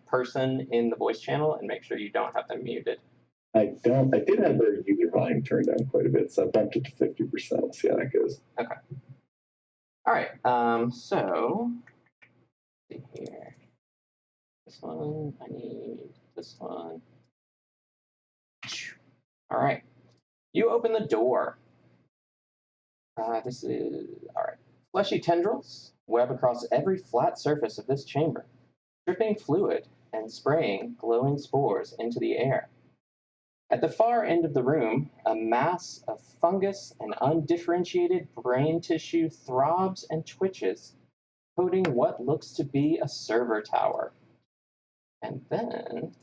Speaker 1: person in the voice channel and make sure you don't have them muted.
Speaker 2: I don't. I did have their user volume turned down quite a bit, so I bumped it to 50%. We'll see how that goes.
Speaker 1: Okay. All right. So, let's see here. This one. I need this one. All right. You open the door. This is all right. Fleshy tendrils web across every flat surface of this chamber, dripping fluid and spraying glowing spores into the air. At the far end of the room, a mass of fungus and undifferentiated brain tissue throbs and twitches, coating what looks to be a server tower. And then...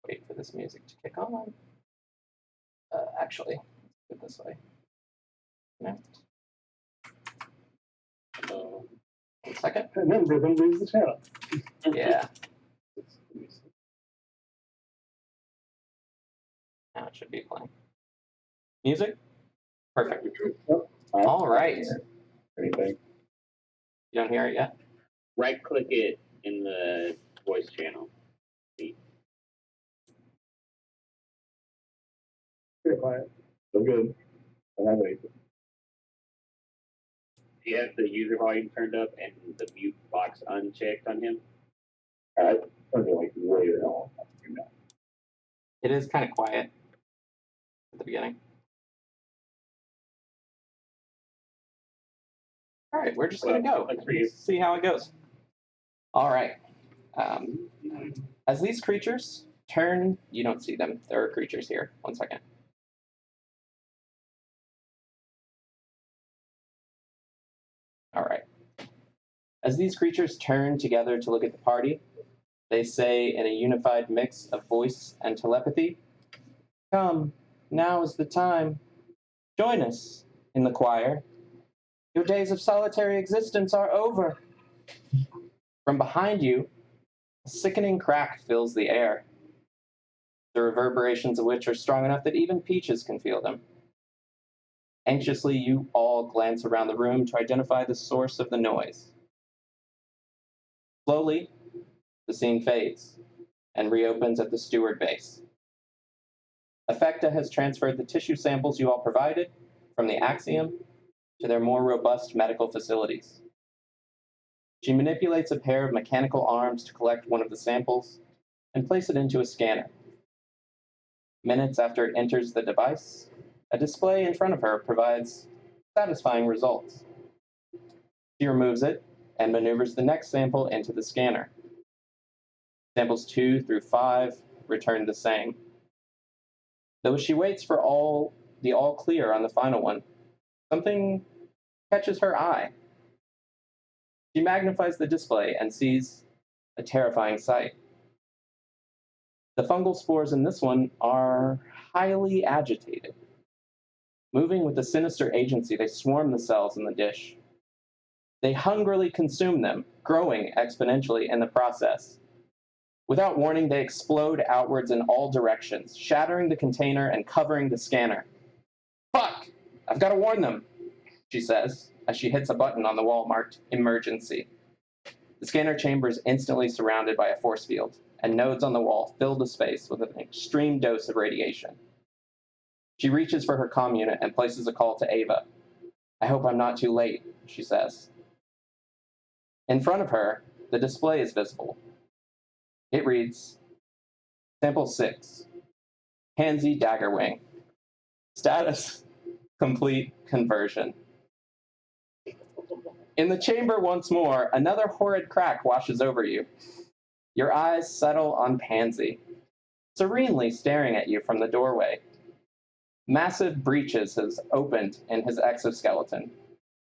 Speaker 1: wait for this music to kick on. Actually, let's do it this way. Connect. 1 second.
Speaker 7: And then Rhythm leaves the channel.
Speaker 1: Yeah. Now it should be playing. Music? Perfect. All right.
Speaker 2: Anything?
Speaker 1: You don't hear it yet?
Speaker 6: Right click it in the voice channel.
Speaker 7: Pretty quiet.
Speaker 2: So good. I don't have anything.
Speaker 6: Do you have the user volume turned up and the mute box unchecked on him?
Speaker 2: I turned it like way down.
Speaker 1: It is kind of quiet at the beginning. All right, we're just going to go.
Speaker 6: That's for you.
Speaker 1: See how it goes. All right. As these creatures turn, you don't see them. There are creatures here. 1 second. All right. As these creatures turn together to look at the party, they say in a unified mix of voice and telepathy, "Come, now is the time. Join us in the choir. Your days of solitary existence are over." From behind you, a sickening crack fills the air, the reverberations of which are strong enough that even Peaches can feel them. Anxiously, you all glance around the room to identify the source of the noise. Slowly, the scene fades and reopens at the steward base. Effecta has transferred the tissue samples you all provided from the Axiom to their more robust medical facilities. She manipulates a pair of mechanical arms to collect one of the samples and place it into a scanner. Minutes after it enters the device, a display in front of her provides satisfying results. She removes it and maneuvers the next sample into the scanner. Samples 2 through 5 return the same. Though she waits for the all clear on the final one, something catches her eye. She magnifies the display and sees a terrifying sight. The fungal spores in this one are highly agitated. Moving with a sinister agency, they swarm the cells in the dish. They hungrily consume them, growing exponentially in the process. Without warning, they explode outwards in all directions, shattering the container and covering the scanner. "Fuck! I've got to warn them," she says, as she hits a button on the wall marked "Emergency." The scanner chamber is instantly surrounded by a force field, and nodes on the wall fill the space with an extreme dose of radiation. She reaches for her comm unit and places a call to Ava. "I hope I'm not too late," she says. In front of her, the display is visible. It reads, "Sample 6, Pansy Daggerwing. Status, complete conversion." In the chamber once more, another horrid crack washes over you. Your eyes settle on Pansy, serenely staring at you from the doorway. Massive breaches has opened in his exoskeleton,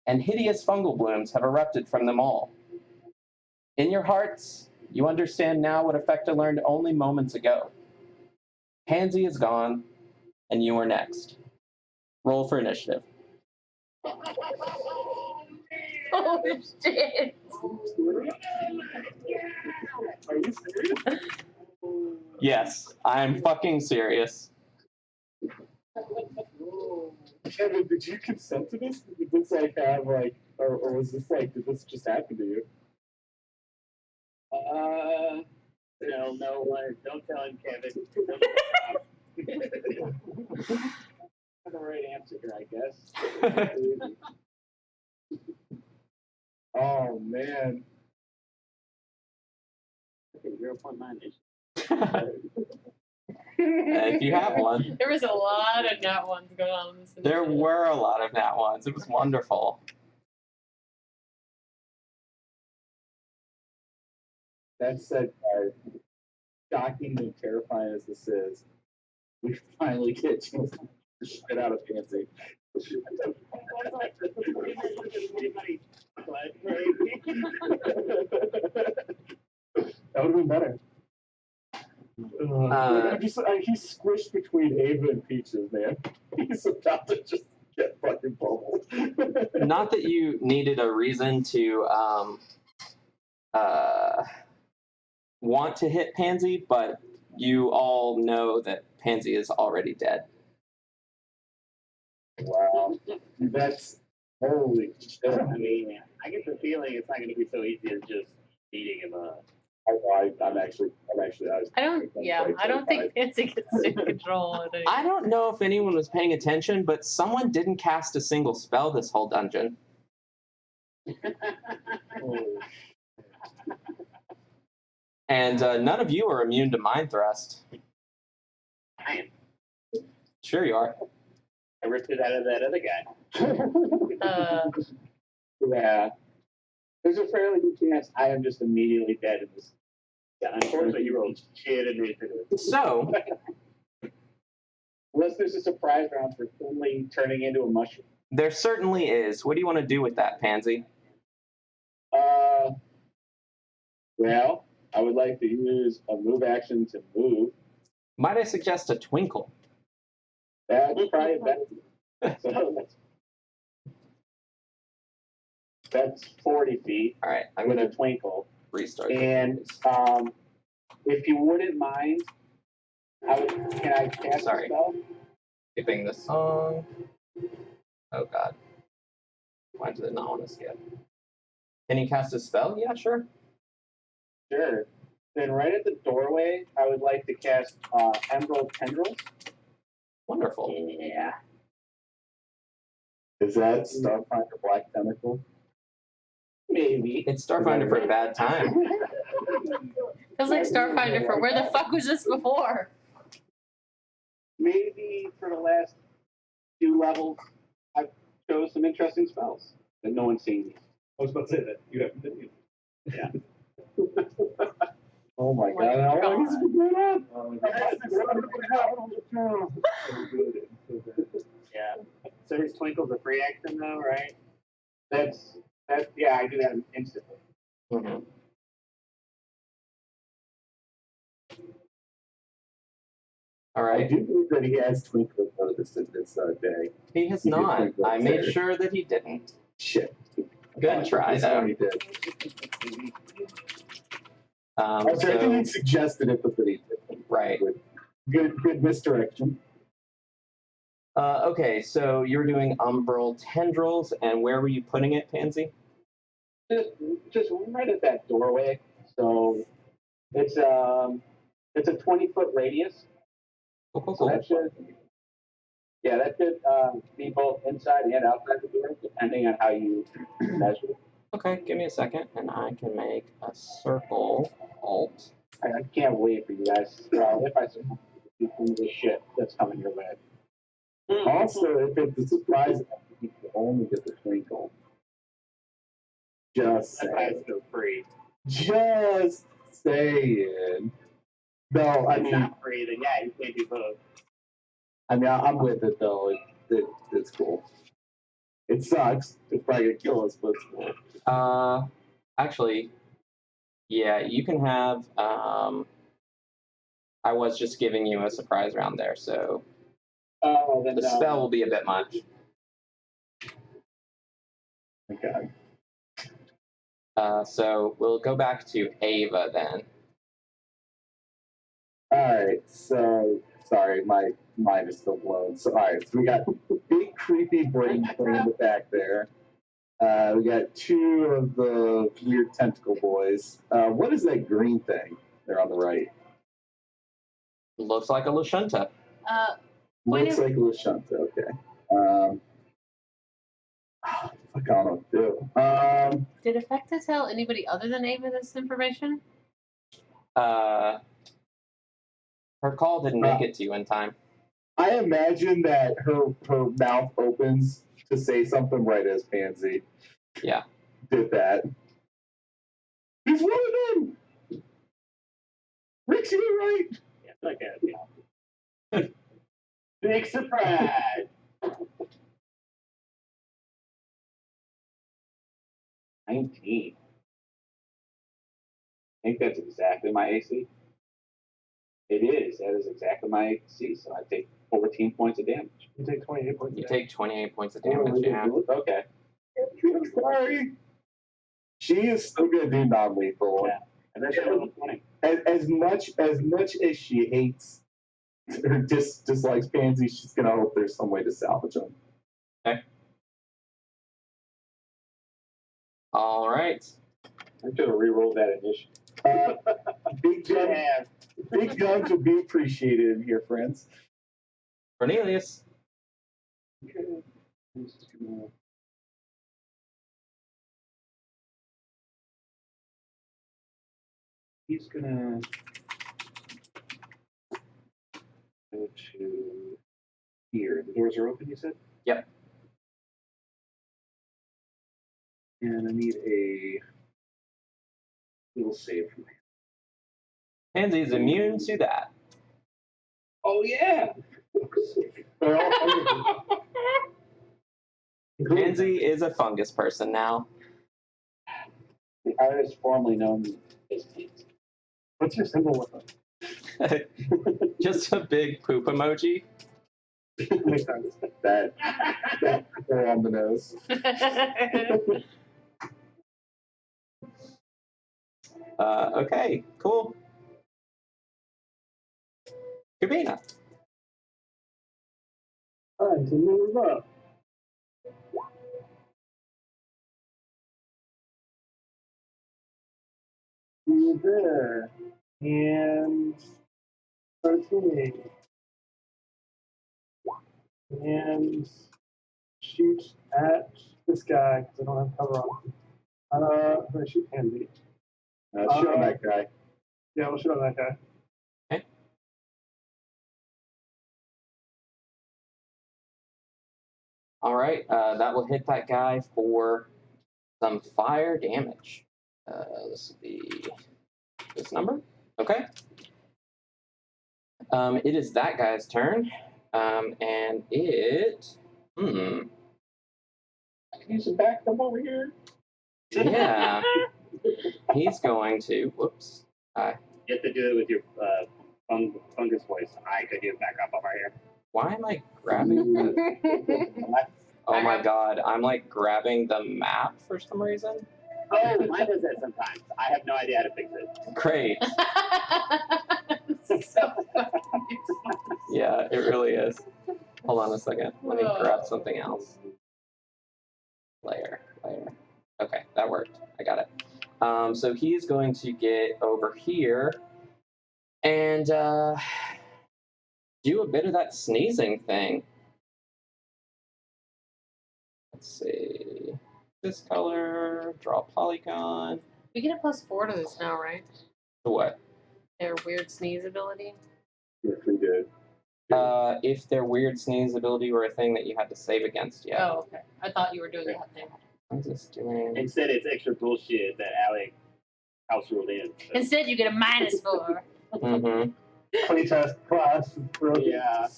Speaker 1: and hideous fungal blooms have erupted from them all. In your hearts, you understand now what Effecta learned only moments ago. Pansy is gone, and you are next. Roll for initiative.
Speaker 4: Oh shit!
Speaker 7: Are you serious?
Speaker 1: Yes, I'm fucking serious.
Speaker 7: Kevin, did you consent to this? Did
Speaker 2: this like have like, or was this like, did this just happen to you?
Speaker 6: No, don't tell him, Kevin.
Speaker 3: The right answer here, I guess.
Speaker 2: Oh man.
Speaker 6: Okay, 0.9 inches.
Speaker 1: If you have one.
Speaker 4: There was a lot of nat ones going on in this.
Speaker 1: There
Speaker 4: initiative.
Speaker 1: were a lot of nat ones. It was wonderful.
Speaker 2: That said, shocking and terrifying as this is, we finally get to the shit out of Pansy. That would have been better. He's squished between Ava and Peaches, man. He's about to just get fucking bubbled.
Speaker 1: Not that you needed a reason to want to hit Pansy, but you all know that Pansy is already dead.
Speaker 2: Wow. That's holy shit.
Speaker 6: I mean, I get the feeling it's not going to be so easy as just beating him up.
Speaker 2: I'm actually.
Speaker 4: I don't think Pansy gets to control it.
Speaker 1: I don't know if anyone was paying attention, but someone didn't cast a single spell this whole dungeon. And none of you are immune to Mind Thrust.
Speaker 6: I am.
Speaker 1: Sure you are.
Speaker 6: I ripped it out of that other guy.
Speaker 3: Yeah. There's a fairly good chance I am just immediately dead in this.
Speaker 6: Yeah, unfortunately, you rolled shit and it.
Speaker 1: So,
Speaker 3: Unless there's a surprise round for Finley turning into a mushroom.
Speaker 1: there certainly is. What do you want to do with that, Pansy?
Speaker 3: Well, I would like to use a move action to move.
Speaker 1: Might I suggest a twinkle?
Speaker 3: That's probably better. So that's 40 feet
Speaker 1: All right, I'm
Speaker 3: with
Speaker 1: going
Speaker 3: a
Speaker 1: to
Speaker 3: twinkle.
Speaker 1: restart.
Speaker 3: And if you wouldn't mind, can I cast
Speaker 1: Sorry.
Speaker 3: a spell?
Speaker 1: Skipping the song. Oh, God. Why did it not want to skip? Can you cast a spell? Yeah, sure.
Speaker 3: Sure. Then right at the doorway, I would like to cast Emerald Tendrils.
Speaker 1: Wonderful.
Speaker 3: Yeah.
Speaker 2: Is that Starfinder Black Tentacle?
Speaker 3: Maybe.
Speaker 1: It's Starfinder for a bad time.
Speaker 4: Feels like Starfinder for where the fuck was this before?
Speaker 3: Maybe for the last few levels, I've chose some interesting spells that no one's seen.
Speaker 5: I was about to say that. You haven't, didn't you?
Speaker 3: Yeah.
Speaker 2: Oh my
Speaker 4: Oh my
Speaker 2: god. How long
Speaker 4: God.
Speaker 2: has it been going on?
Speaker 6: Yeah. So his twinkle's a free action, though, right?
Speaker 3: That's yeah, I do that instantly.
Speaker 1: Mm-hmm. All
Speaker 2: I
Speaker 1: right.
Speaker 2: do believe that he has Twinkle noticed in this day.
Speaker 1: He has
Speaker 2: He did
Speaker 1: not.
Speaker 2: twinkle
Speaker 1: I made
Speaker 2: there.
Speaker 1: sure that he didn't.
Speaker 2: Shit.
Speaker 1: Good try,
Speaker 2: This one
Speaker 1: though.
Speaker 2: he did. I think
Speaker 1: So,
Speaker 2: he suggested it, but that he didn't.
Speaker 1: right.
Speaker 2: Good misdirection.
Speaker 1: Okay, so you were doing umbral tendrils, and where were you putting it, Pansy?
Speaker 3: Just right at that doorway. So it's a 20-foot radius. So that should be both inside and outside the door, depending on how you measure.
Speaker 1: Okay, give me a second, and I can make a circle alt.
Speaker 3: I can't wait for you guys. If I see this shit that's coming your way.
Speaker 2: Also, if it's a surprise, you can only get the Twinkle. Just
Speaker 6: That's why
Speaker 2: saying.
Speaker 6: it's still free.
Speaker 2: Just saying. No, I
Speaker 6: If it's
Speaker 2: mean,
Speaker 6: not free, then yeah, you can't do both.
Speaker 2: I'm with it though. It's cool. It sucks. It's probably gonna kill us, but it's cool.
Speaker 1: Actually, yeah, you can have. I was just giving you a surprise round there, so
Speaker 3: Then
Speaker 1: the spell will be a bit much.
Speaker 2: Okay.
Speaker 1: So we'll go back to Ava then.
Speaker 2: All right. So Sorry, my mind is still blown. So, all right, so we got big creepy brain thing in the back there. We got two of the weird tentacle boys. What is that green thing there on the right?
Speaker 1: Looks like a Lashunta.
Speaker 2: Looks like Lashunta. Okay. Fuck, I don't know what to do.
Speaker 4: Did Effecta tell anybody other than Ava this information?
Speaker 1: Her call didn't make it to you in time.
Speaker 2: I imagine that her mouth opens to say something right as Pansy.
Speaker 1: Yeah.
Speaker 2: Did that. He's one of them! Rick's you right!
Speaker 6: Yeah, like a big surprise.
Speaker 3: 19. I think that's exactly my AC. It is. That is exactly my AC. So I take 14 points of damage.
Speaker 7: You take 28 points.
Speaker 1: You
Speaker 7: of
Speaker 1: take 28 points of damage, yeah.
Speaker 3: Okay.
Speaker 2: I'm sorry. She is still gonna do non-lethal.
Speaker 6: Yeah. And that's level 20.
Speaker 2: As much as she hates or dislikes Pansy, she's gonna hope there's some way to salvage them.
Speaker 1: Okay. All right.
Speaker 3: I should have re-rolled that initiative.
Speaker 2: Big guns will be appreciated here, friends.
Speaker 1: Cornelius.
Speaker 5: Okay. This is gonna... He's gonna go to here. The doors are open, you said?
Speaker 1: Yep.
Speaker 5: And I need a little save from him.
Speaker 1: Pansy is immune to that.
Speaker 5: Oh, yeah!
Speaker 1: Pansy is a fungus person now.
Speaker 3: The artist formerly known as Pansy.
Speaker 7: What's your symbol with them?
Speaker 1: Just a big poop emoji.
Speaker 7: Makes sense.
Speaker 2: That they're on the nose.
Speaker 1: Okay, cool. Kabina.
Speaker 7: Time to move up. You there. And 13. And shoot at this guy because I don't have cover on. I'm gonna shoot Pansy.
Speaker 2: Shoot on that guy.
Speaker 7: Yeah, we'll shoot on that guy.
Speaker 1: Okay. All right, that will hit that guy for some fire damage. This will be this number. Okay. It is that guy's turn, and it.
Speaker 3: I can use a backup over here.
Speaker 1: Yeah. He's going to. Whoops.
Speaker 6: You have to do it with your fungus voice. I could do it back up over here.
Speaker 1: Why am I grabbing the? Oh my god! I'm like grabbing the map for some reason.
Speaker 6: Oh, mine does that sometimes. I have no idea how to fix it.
Speaker 1: Great.
Speaker 4: So
Speaker 1: Yeah, it really is. Hold on a second. Let me grab something else. Layer. Okay, that worked. I got it. So he is going to get over here and do a bit of that sneezing thing. Let's see. This color, draw polygon.
Speaker 4: We get a +4 to this now, right?
Speaker 1: To what?
Speaker 4: Their weird sneeze ability.
Speaker 2: Yes, we did.
Speaker 1: If their weird sneeze ability were a thing that you had to save against, yeah.
Speaker 4: Oh, okay. I thought you were doing that thing.
Speaker 1: I'm just doing.
Speaker 6: Instead, it's extra bullshit that Alec house ruled in. So.
Speaker 4: Instead, you get a -4.
Speaker 1: Mm-hmm.
Speaker 7: Playtest class.
Speaker 6: Yeah.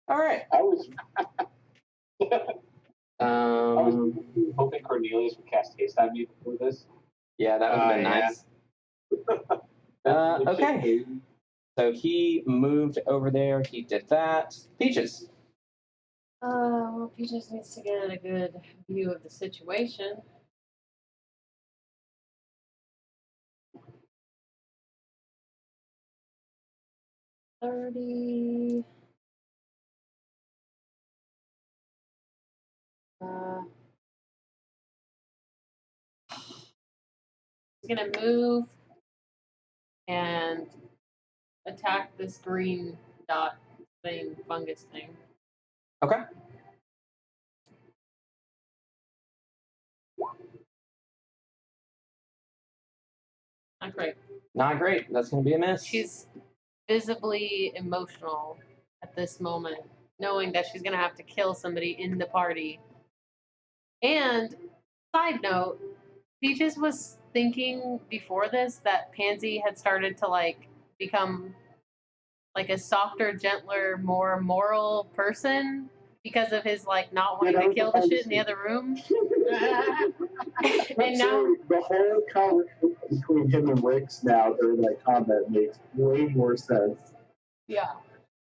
Speaker 1: All right.
Speaker 3: I was hoping Cornelius would cast haste on me before this.
Speaker 1: Yeah, that would have been
Speaker 6: yeah.
Speaker 1: nice. Okay. So he moved over there. He did that. Peaches.
Speaker 4: Well, he just needs to get a good view of the situation. 30. He's gonna move and attack this green dot thing, fungus thing.
Speaker 1: Okay.
Speaker 4: Not great.
Speaker 1: Not great. That's going to be a miss.
Speaker 4: She's visibly emotional at this moment, knowing that she's gonna have to kill somebody in the party. And side note, Peaches was thinking before this that Pansy had started to like become like a softer, gentler, more moral person because of his like not wanting to kill the shit in the other room. And now
Speaker 2: the whole conversation between him and Wix now during that combat makes way more sense.
Speaker 4: yeah.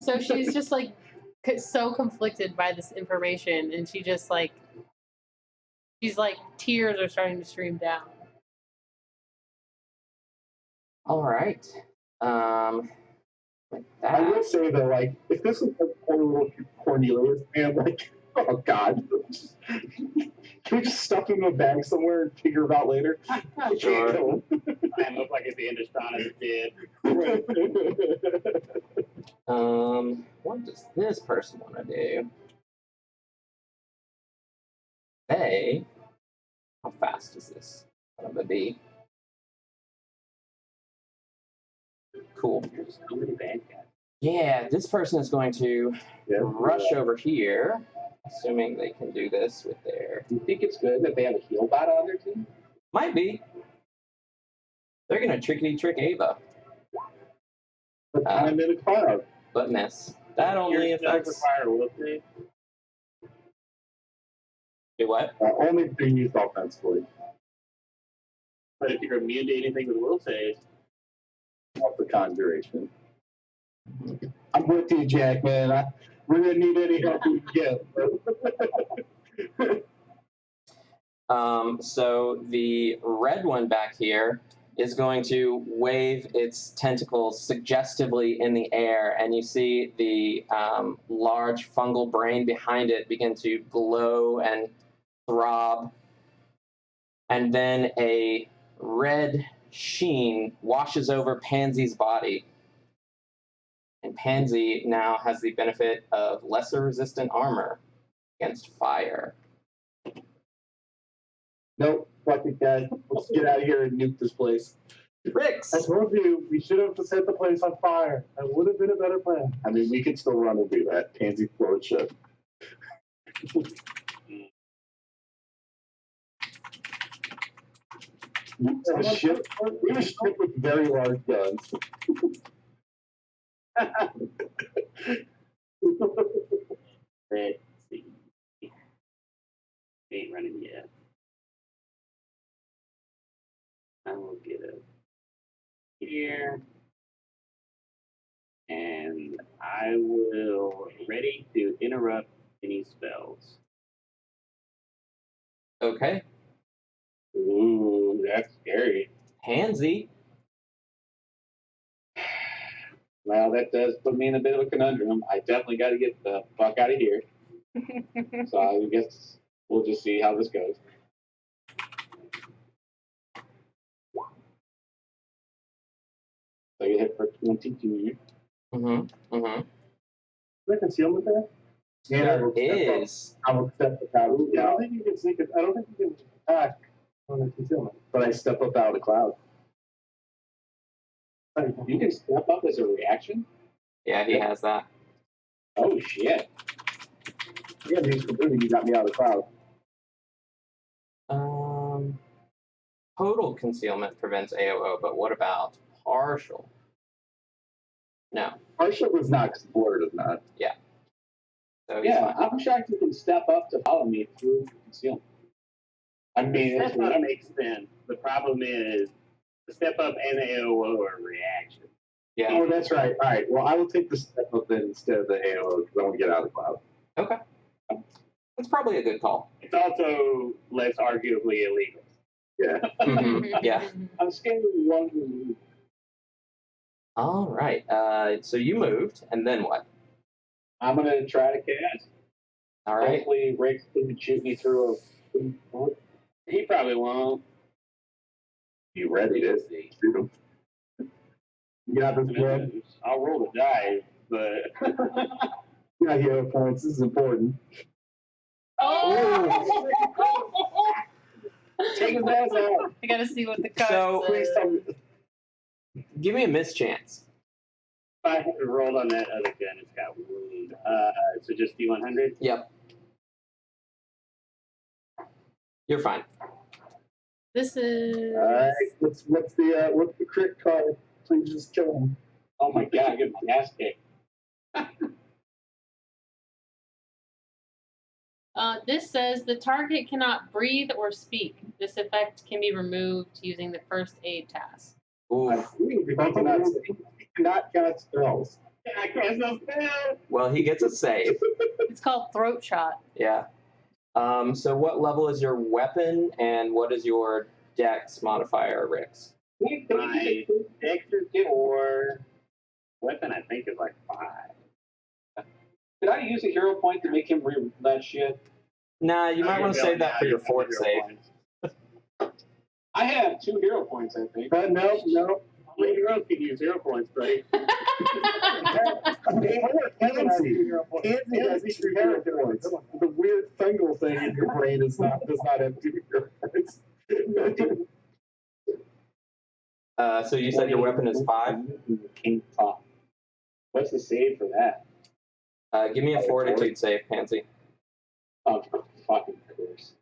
Speaker 4: So she's just like so conflicted by this information, and she just like she's like tears are starting to stream down.
Speaker 1: All right. With
Speaker 2: I
Speaker 1: that,
Speaker 2: will say though, like, if this was a poor little Cornelius, man, like, oh god, can we just stuff him in a bag somewhere and figure it out later?
Speaker 6: Sure. I look like at the end of Shaun as a kid.
Speaker 1: what does this person want to do? They, how fast is this gonna be? Cool.
Speaker 6: There's so many bad guys.
Speaker 1: Yeah, this person is going to rush over here, assuming they can do this with their.
Speaker 3: Do you think it's good that they have a heal bot on their team?
Speaker 1: Might be. They're gonna trickety trick Ava,
Speaker 2: I'm in a cloud.
Speaker 1: but miss. That only
Speaker 6: Your spells
Speaker 1: affects.
Speaker 6: require will save.
Speaker 1: Do what?
Speaker 2: Only if they're used offensively.
Speaker 6: But if you're immune to anything with will save,
Speaker 2: Off the conjuration. I'm with you, Jack, man. We're gonna need any help we can get.
Speaker 1: So the red one back here is going to wave its tentacles suggestively in the air, and you see the large fungal brain behind it begin to glow and throb, and then a red sheen washes over Pansy's body. And Pansy now has the benefit of lesser resistant armor against fire.
Speaker 2: Nope, fuck it, guys. Let's get out of here and nuke this place.
Speaker 1: Rix!
Speaker 7: I told you we should have set the place on fire. That would have been a better plan.
Speaker 2: I mean, we can still run and do that. Pansy float ship. We have a ship with very large guns.
Speaker 6: let's see. Ain't running yet. I will get up here. And I will ready to interrupt any spells.
Speaker 1: Okay.
Speaker 3: Ooh, that's scary.
Speaker 1: Pansy.
Speaker 3: Well, that does put me in a bit of a conundrum. I definitely got to get the fuck out of here. So I guess we'll just see how this goes. So you hit for 22.
Speaker 1: Mm-hmm. Mm-hmm.
Speaker 7: Is there concealment there?
Speaker 1: There is.
Speaker 2: I will step up out of the
Speaker 7: I don't
Speaker 2: cloud,
Speaker 7: think you can sneak it. I don't think you can attack on the concealment.
Speaker 2: but I step up out of the cloud.
Speaker 3: You can step up as a reaction?
Speaker 1: Yeah, he has that.
Speaker 3: Oh, shit.
Speaker 2: Yeah, thanks for doing it. You got me out of the cloud.
Speaker 1: Total concealment prevents AOO, but what about partial? No.
Speaker 2: Partial was not, because Blur does not.
Speaker 1: So he's
Speaker 3: Yeah,
Speaker 1: fine.
Speaker 3: I'm shocked you can step up to follow me through concealment. I mean,
Speaker 6: Step up makes sense. The problem is the step up and the AOO are reaction.
Speaker 1: Yeah.
Speaker 2: Oh, that's right. All right. Well, I will take the step up then instead of the AOO because I want to get out of the cloud.
Speaker 1: Okay. That's probably a good call.
Speaker 6: It's also less arguably illegal.
Speaker 2: Yeah.
Speaker 1: Mhm. Yeah.
Speaker 3: I'm scared of one move.
Speaker 1: All right. So you moved, and then what?
Speaker 3: I'm gonna try to cast.
Speaker 1: All right.
Speaker 3: Hopefully, Rick didn't shoot me through a.
Speaker 6: He probably won't.
Speaker 2: You ready to shoot him? You got this, bro.
Speaker 6: I'll roll the die, but
Speaker 2: You got hero points. This is important.
Speaker 4: Oh!
Speaker 3: Take his ass off.
Speaker 4: I gotta see what the card
Speaker 1: So-
Speaker 4: says.
Speaker 1: Give me a mischance.
Speaker 6: if I had rolled on that other gun, it's got wound. So just D100.
Speaker 1: Yep. You're fine.
Speaker 4: This is.
Speaker 2: All right. What's the crit card? Please just kill him.
Speaker 3: Oh my god, get my ass kicked.
Speaker 4: This says the target cannot breathe or speak. This effect can be removed using the first aid task.
Speaker 1: Ooh.
Speaker 2: I believe you cannot cast spells.
Speaker 6: I cast no spell.
Speaker 1: Well, he gets a save.
Speaker 4: It's called throat shot.
Speaker 1: Yeah. So what level is your weapon, and what is your dex modifier, Rix?
Speaker 6: My Dexter or weapon, I think, is like 5.
Speaker 3: Could I use a hero point to make him read that shit?
Speaker 1: Nah, you might want to save that for your fourth save.
Speaker 3: I have 2 hero points, I think.
Speaker 2: But no.
Speaker 6: Only heroes can use 0 points, buddy.
Speaker 2: Pansy has 2 hero points. The weird fungal thing in your brain does not have 2 hero points.
Speaker 1: So you said your weapon is 5?
Speaker 3: King top. What's the save for that?
Speaker 1: Give me a fortitude save, Pansy.
Speaker 3: Oh, fucking course.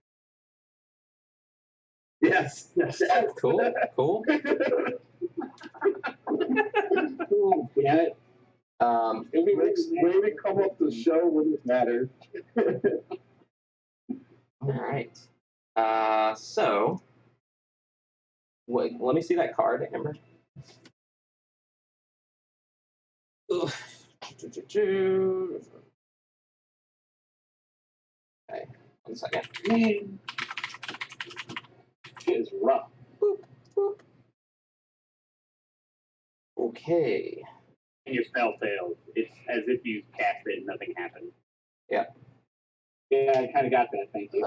Speaker 2: Yes.
Speaker 1: Cool.
Speaker 3: Oh, damn it.
Speaker 2: It'll be maybe come up the show wouldn't matter.
Speaker 1: All right. So, wait, let me see that card, Amber. Ugh. Okay, 1 second.
Speaker 3: Man. Shit is rough.
Speaker 1: Okay.
Speaker 6: And your spell fails. It's as if you cast it and nothing happened.
Speaker 3: Yeah, I kind of got that. Thank you.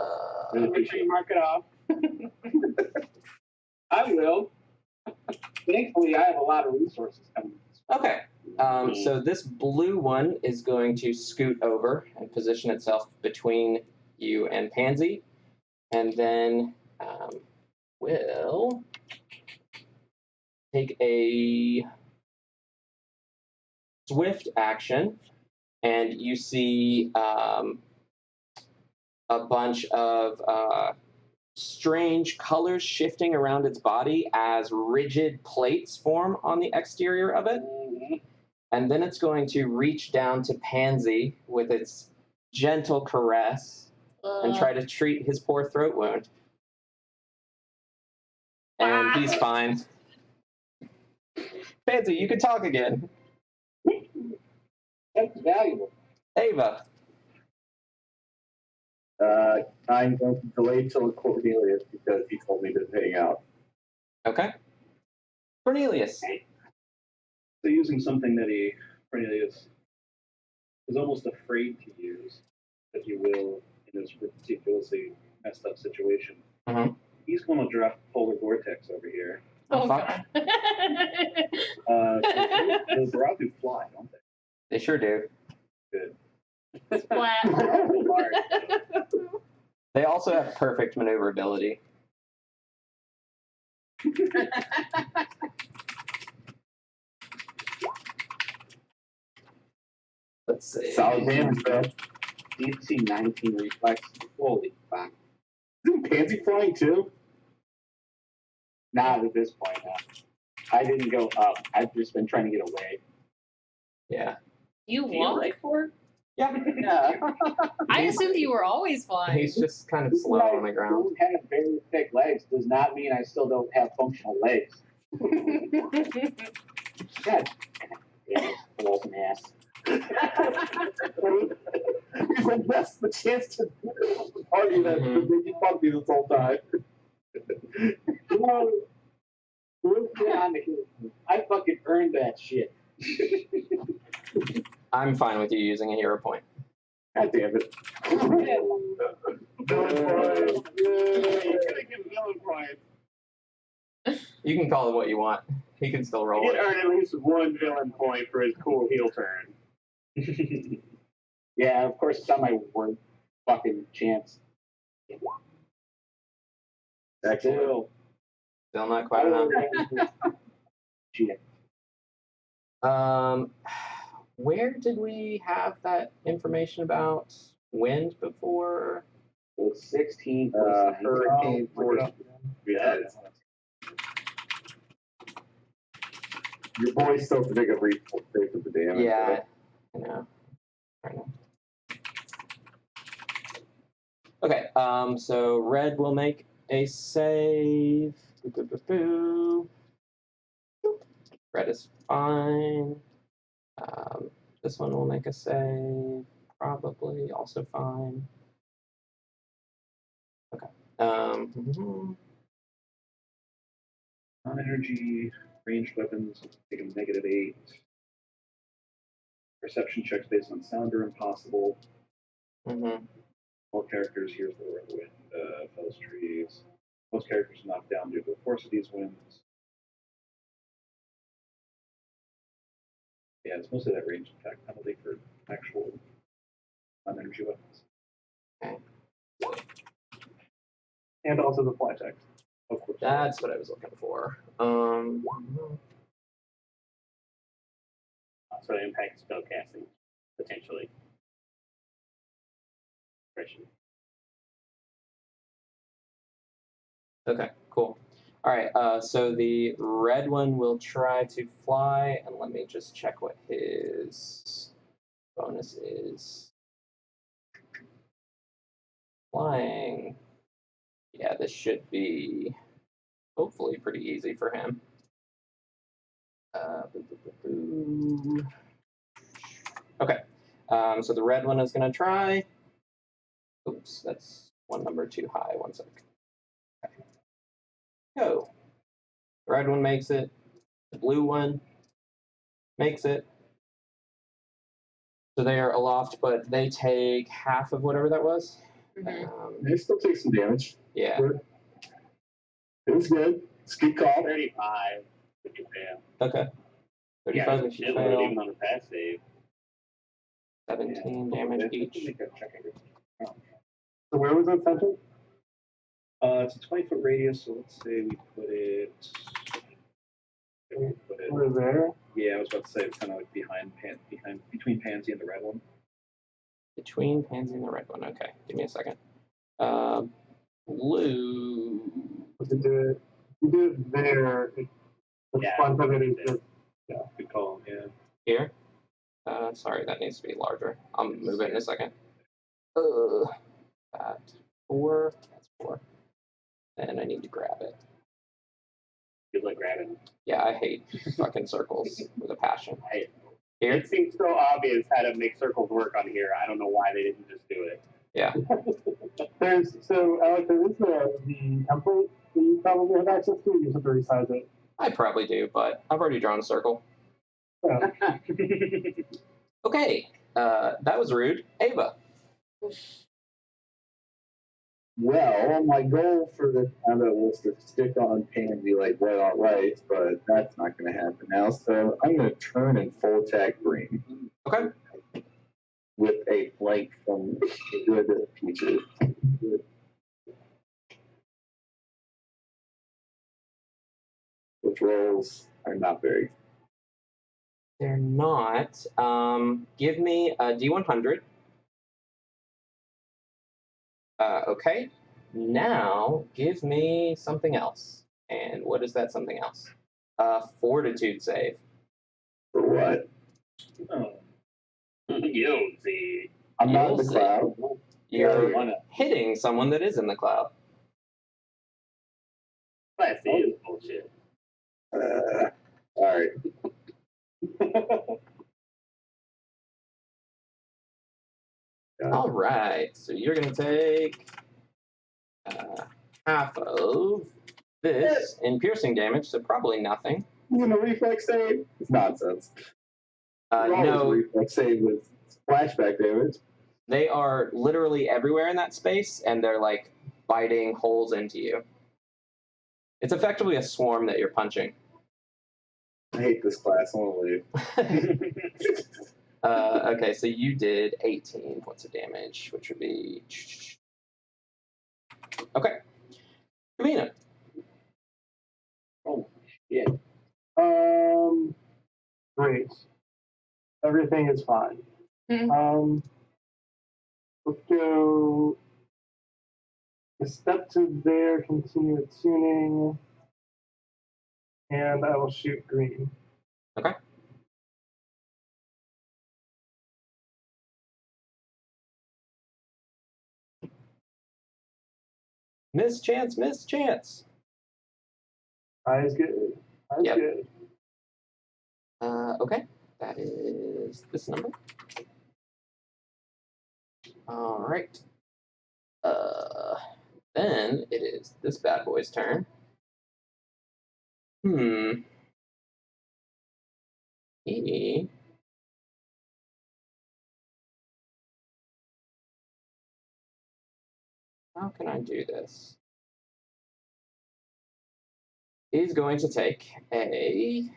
Speaker 3: Really
Speaker 4: Make
Speaker 3: appreciate
Speaker 4: sure you
Speaker 3: it.
Speaker 4: mark it off.
Speaker 3: I will. Thankfully, I have a lot of resources coming.
Speaker 1: Okay. So this blue one is going to scoot over and position itself between you and Pansy, and then will take a swift action, and you see a bunch of strange colors shifting around its body as rigid plates form on the exterior of it. And then it's going to reach down to Pansy with its gentle caress and try to treat his poor throat wound. And he's fine. Pansy, you can talk again.
Speaker 3: That's valuable.
Speaker 1: Ava.
Speaker 2: I'm going to delay till Cornelius because he told me to hang out.
Speaker 1: Okay. Cornelius.
Speaker 5: So using something that Cornelius is almost afraid to use, if you will, in this ridiculously messed up situation.
Speaker 1: Mhm.
Speaker 5: He's going to drop Polar Vortex over here.
Speaker 4: Oh,
Speaker 1: Fuck.
Speaker 4: God.
Speaker 5: The Baratu fly, don't they?
Speaker 1: They sure do.
Speaker 5: Good.
Speaker 4: Splat.
Speaker 1: They also have perfect maneuverability. Let's see.
Speaker 2: Solid damage, bro.
Speaker 3: DC 19 reflex. Holy fuck.
Speaker 2: Isn't Pansy flying too?
Speaker 3: Not at this point, no. I didn't go up. I've just been trying to get away.
Speaker 1: Yeah.
Speaker 4: You
Speaker 6: Feel
Speaker 4: walk?
Speaker 6: right for it?
Speaker 1: Yeah.
Speaker 3: Yeah.
Speaker 4: I assumed you were always flying.
Speaker 1: He's just kind of slow on the ground.
Speaker 3: I have very thick legs does not mean I still don't have functional legs. God. Yeah, old ass.
Speaker 2: That's the chance to argue that
Speaker 1: Mhm.
Speaker 2: you fucked me this whole time.
Speaker 3: We'll get on the hill. I fucking earned that shit.
Speaker 1: I'm fine with you using a hero point.
Speaker 2: God damn it.
Speaker 6: Villain points. You're gonna give villain points.
Speaker 1: You can call it what you want. He can still roll
Speaker 6: He did
Speaker 1: it.
Speaker 6: earn at least one villain point for his cool heel turn.
Speaker 3: Yeah, of course it's on my word fucking chance.
Speaker 2: Excellent.
Speaker 1: Still not quite enough.
Speaker 3: Shit.
Speaker 1: Where did we have that information about wind before?
Speaker 3: So 16 plus
Speaker 2: Hurricane force.
Speaker 6: Yeah.
Speaker 2: Your boy still has to take a brief take of the damage.
Speaker 1: Yeah, I know. I know. Okay, so red will make a save. Boo, boo, boo, boo. Boop. Red is fine. This one will make a save. Probably also fine. Okay.
Speaker 5: Non-energy ranged weapons take a -8. Perception checks based on sound are impossible. All characters, here's the word wind, fells trees. Most characters are knocked down due to the force of these winds. Yeah, it's mostly that range attack penalty for actual non-energy weapons.
Speaker 7: And also the fly text.
Speaker 5: Of course.
Speaker 1: That's what I was looking for.
Speaker 6: So it impacts spell casting, potentially.
Speaker 1: Okay, cool. All right, so the red one will try to fly, and let me just check what his bonus is. Flying. Yeah, this should be hopefully pretty easy for him. Okay, so the red one is going to try. Oops, that's one number too high. 1 sec. Okay. Go. The red one makes it. The blue one makes it. So they are aloft, but they take half of whatever that was.
Speaker 2: They still take some damage.
Speaker 1: Yeah.
Speaker 2: It was good. It's a good call.
Speaker 6: 35. If you fail.
Speaker 1: Okay. 35
Speaker 6: Yeah,
Speaker 1: if you
Speaker 6: shitload
Speaker 1: fail.
Speaker 6: even on the pass save.
Speaker 1: 17 damage each.
Speaker 7: So where was that center?
Speaker 5: It's a 20-foot radius, so let's say we put it.
Speaker 7: We're there.
Speaker 5: Yeah, I was about to say it's kind of like between Pansy and the red one.
Speaker 1: Between Pansy and the red one. Okay, give me a second. Blue.
Speaker 7: You do it there. The front of it is just
Speaker 5: Good call. Yeah.
Speaker 1: Here. Sorry, that needs to be larger. I'll move it in a second. That 4. That's 4. And I need to grab it.
Speaker 6: Good luck grabbing.
Speaker 1: Yeah, I hate fucking circles with a passion. Here.
Speaker 6: It seems so obvious how to make circles work on here. I don't know why they didn't just do it.
Speaker 1: Yeah.
Speaker 7: So Alex, there is the template that you probably have access to. You just have to resize it.
Speaker 1: I probably do, but I've already drawn a circle.
Speaker 7: Yeah.
Speaker 1: Okay. That was rude. Ava.
Speaker 2: Well, my goal for this combat was to stick on Pansy like right on right, but that's not going to happen now. So I'm going to turn and full attack Green.
Speaker 1: Okay.
Speaker 2: With a flank from good Peaches. Which rolls are not very.
Speaker 1: They're not. Give me a D100. Okay. Now, give me something else. And what is that something else? Fortitude save.
Speaker 2: For what?
Speaker 5: Oh.
Speaker 6: You don't see.
Speaker 2: I'm not in
Speaker 1: You'll
Speaker 2: the
Speaker 1: see.
Speaker 2: cloud.
Speaker 1: You're hitting someone that is in the cloud.
Speaker 6: Class C is bullshit.
Speaker 2: All right.
Speaker 1: All right. So you're going to take half of this in piercing damage, so probably nothing.
Speaker 2: Even a reflex save? It's nonsense.
Speaker 1: No,
Speaker 2: reflex save with flashback damage.
Speaker 1: they are literally everywhere in that space, and they're like biting holes into you. It's effectively a swarm that you're punching.
Speaker 2: I hate this class. I want to leave.
Speaker 1: Okay, so you did 18 points of damage, which would be... Okay. Kamina.
Speaker 3: Oh, shit.
Speaker 7: Great. Everything is fine. Let's go a step to there, continue attuning, and I will shoot green.
Speaker 1: Okay. Miss chance.
Speaker 7: Eyes good. Eyes
Speaker 1: Yep.
Speaker 7: good.
Speaker 1: Okay, that is this number. All right. Then it is this bad boy's turn. He... How can I do this? He's going to take a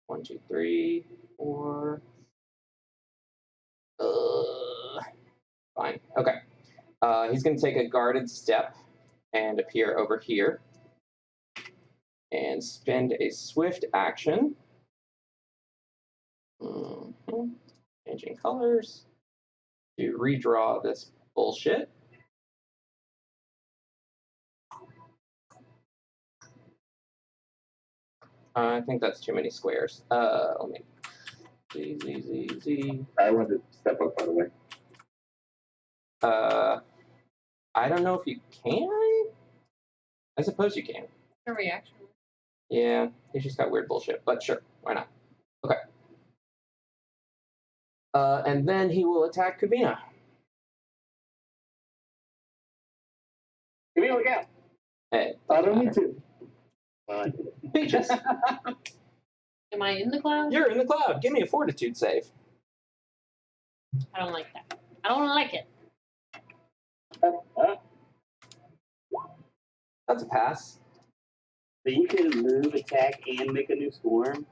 Speaker 1: 1, 2, 3, 4. Fine. Okay. He's going to take a guarded step and appear over here and spend a swift action. Changing colors to redraw this bullshit. I think that's too many squares. Let me... Z.
Speaker 2: I want to step up, by the way.
Speaker 1: I don't know if you can. I suppose you can.
Speaker 4: A reaction.
Speaker 1: Yeah, he's just got weird bullshit, but sure, why not? Okay. And then he will attack Kavina.
Speaker 3: Give me a look out.
Speaker 1: Hey,
Speaker 7: I don't need to.
Speaker 1: Peaches,
Speaker 4: Am I in the cloud?
Speaker 1: you're in the cloud. Give me a fortitude save.
Speaker 4: I don't like that. I don't like it.
Speaker 1: That's a pass.
Speaker 6: So you can move, attack, and make a new swarm.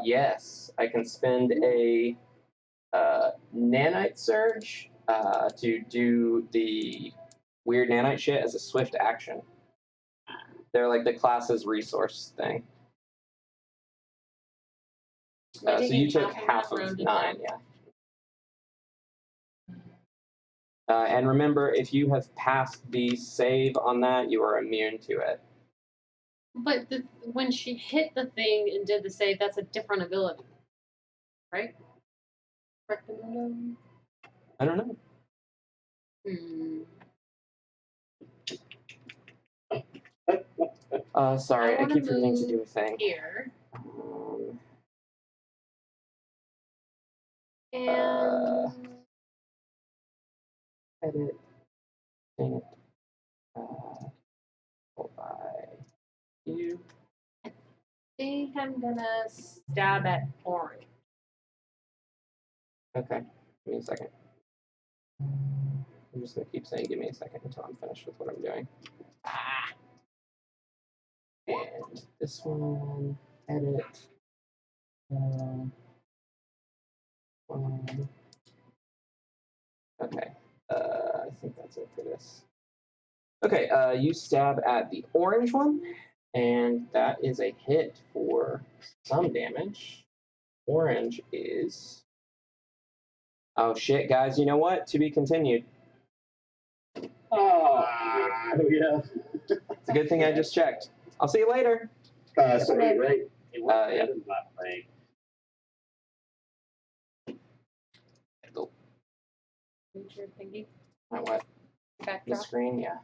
Speaker 1: Yes, I can spend a nanite surge to do the weird nanite shit as a swift action. They're like the class's resource thing. So you took half of 9, yeah. And remember, if you have passed the save on that, you are immune to it.
Speaker 4: But when she hit the thing and did the save, that's a different ability, right? Correct, Amanda?
Speaker 1: I don't know. Sorry, I keep forgetting to do a thing.
Speaker 4: Here. And
Speaker 1: Edit. Dang it. Hold by you.
Speaker 4: I think I'm gonna stab at orange.
Speaker 1: Okay, give me a second. I'm just gonna keep saying give me a second until I'm finished with what I'm doing. And this one, edit. Okay, I think that's it for this. Okay, you stab at the orange one, and that is a hit for some damage. Orange is... Oh shit, guys, you know what? To be continued.
Speaker 3: Oh,
Speaker 5: yeah.
Speaker 1: It's a good thing I just checked. I'll see you later.
Speaker 2: So 8, right?
Speaker 6: It was
Speaker 1: Yeah.
Speaker 6: not playing.
Speaker 1: Go.
Speaker 4: Feature thingy.
Speaker 1: My what? The
Speaker 4: Backdrop.
Speaker 1: screen, yeah.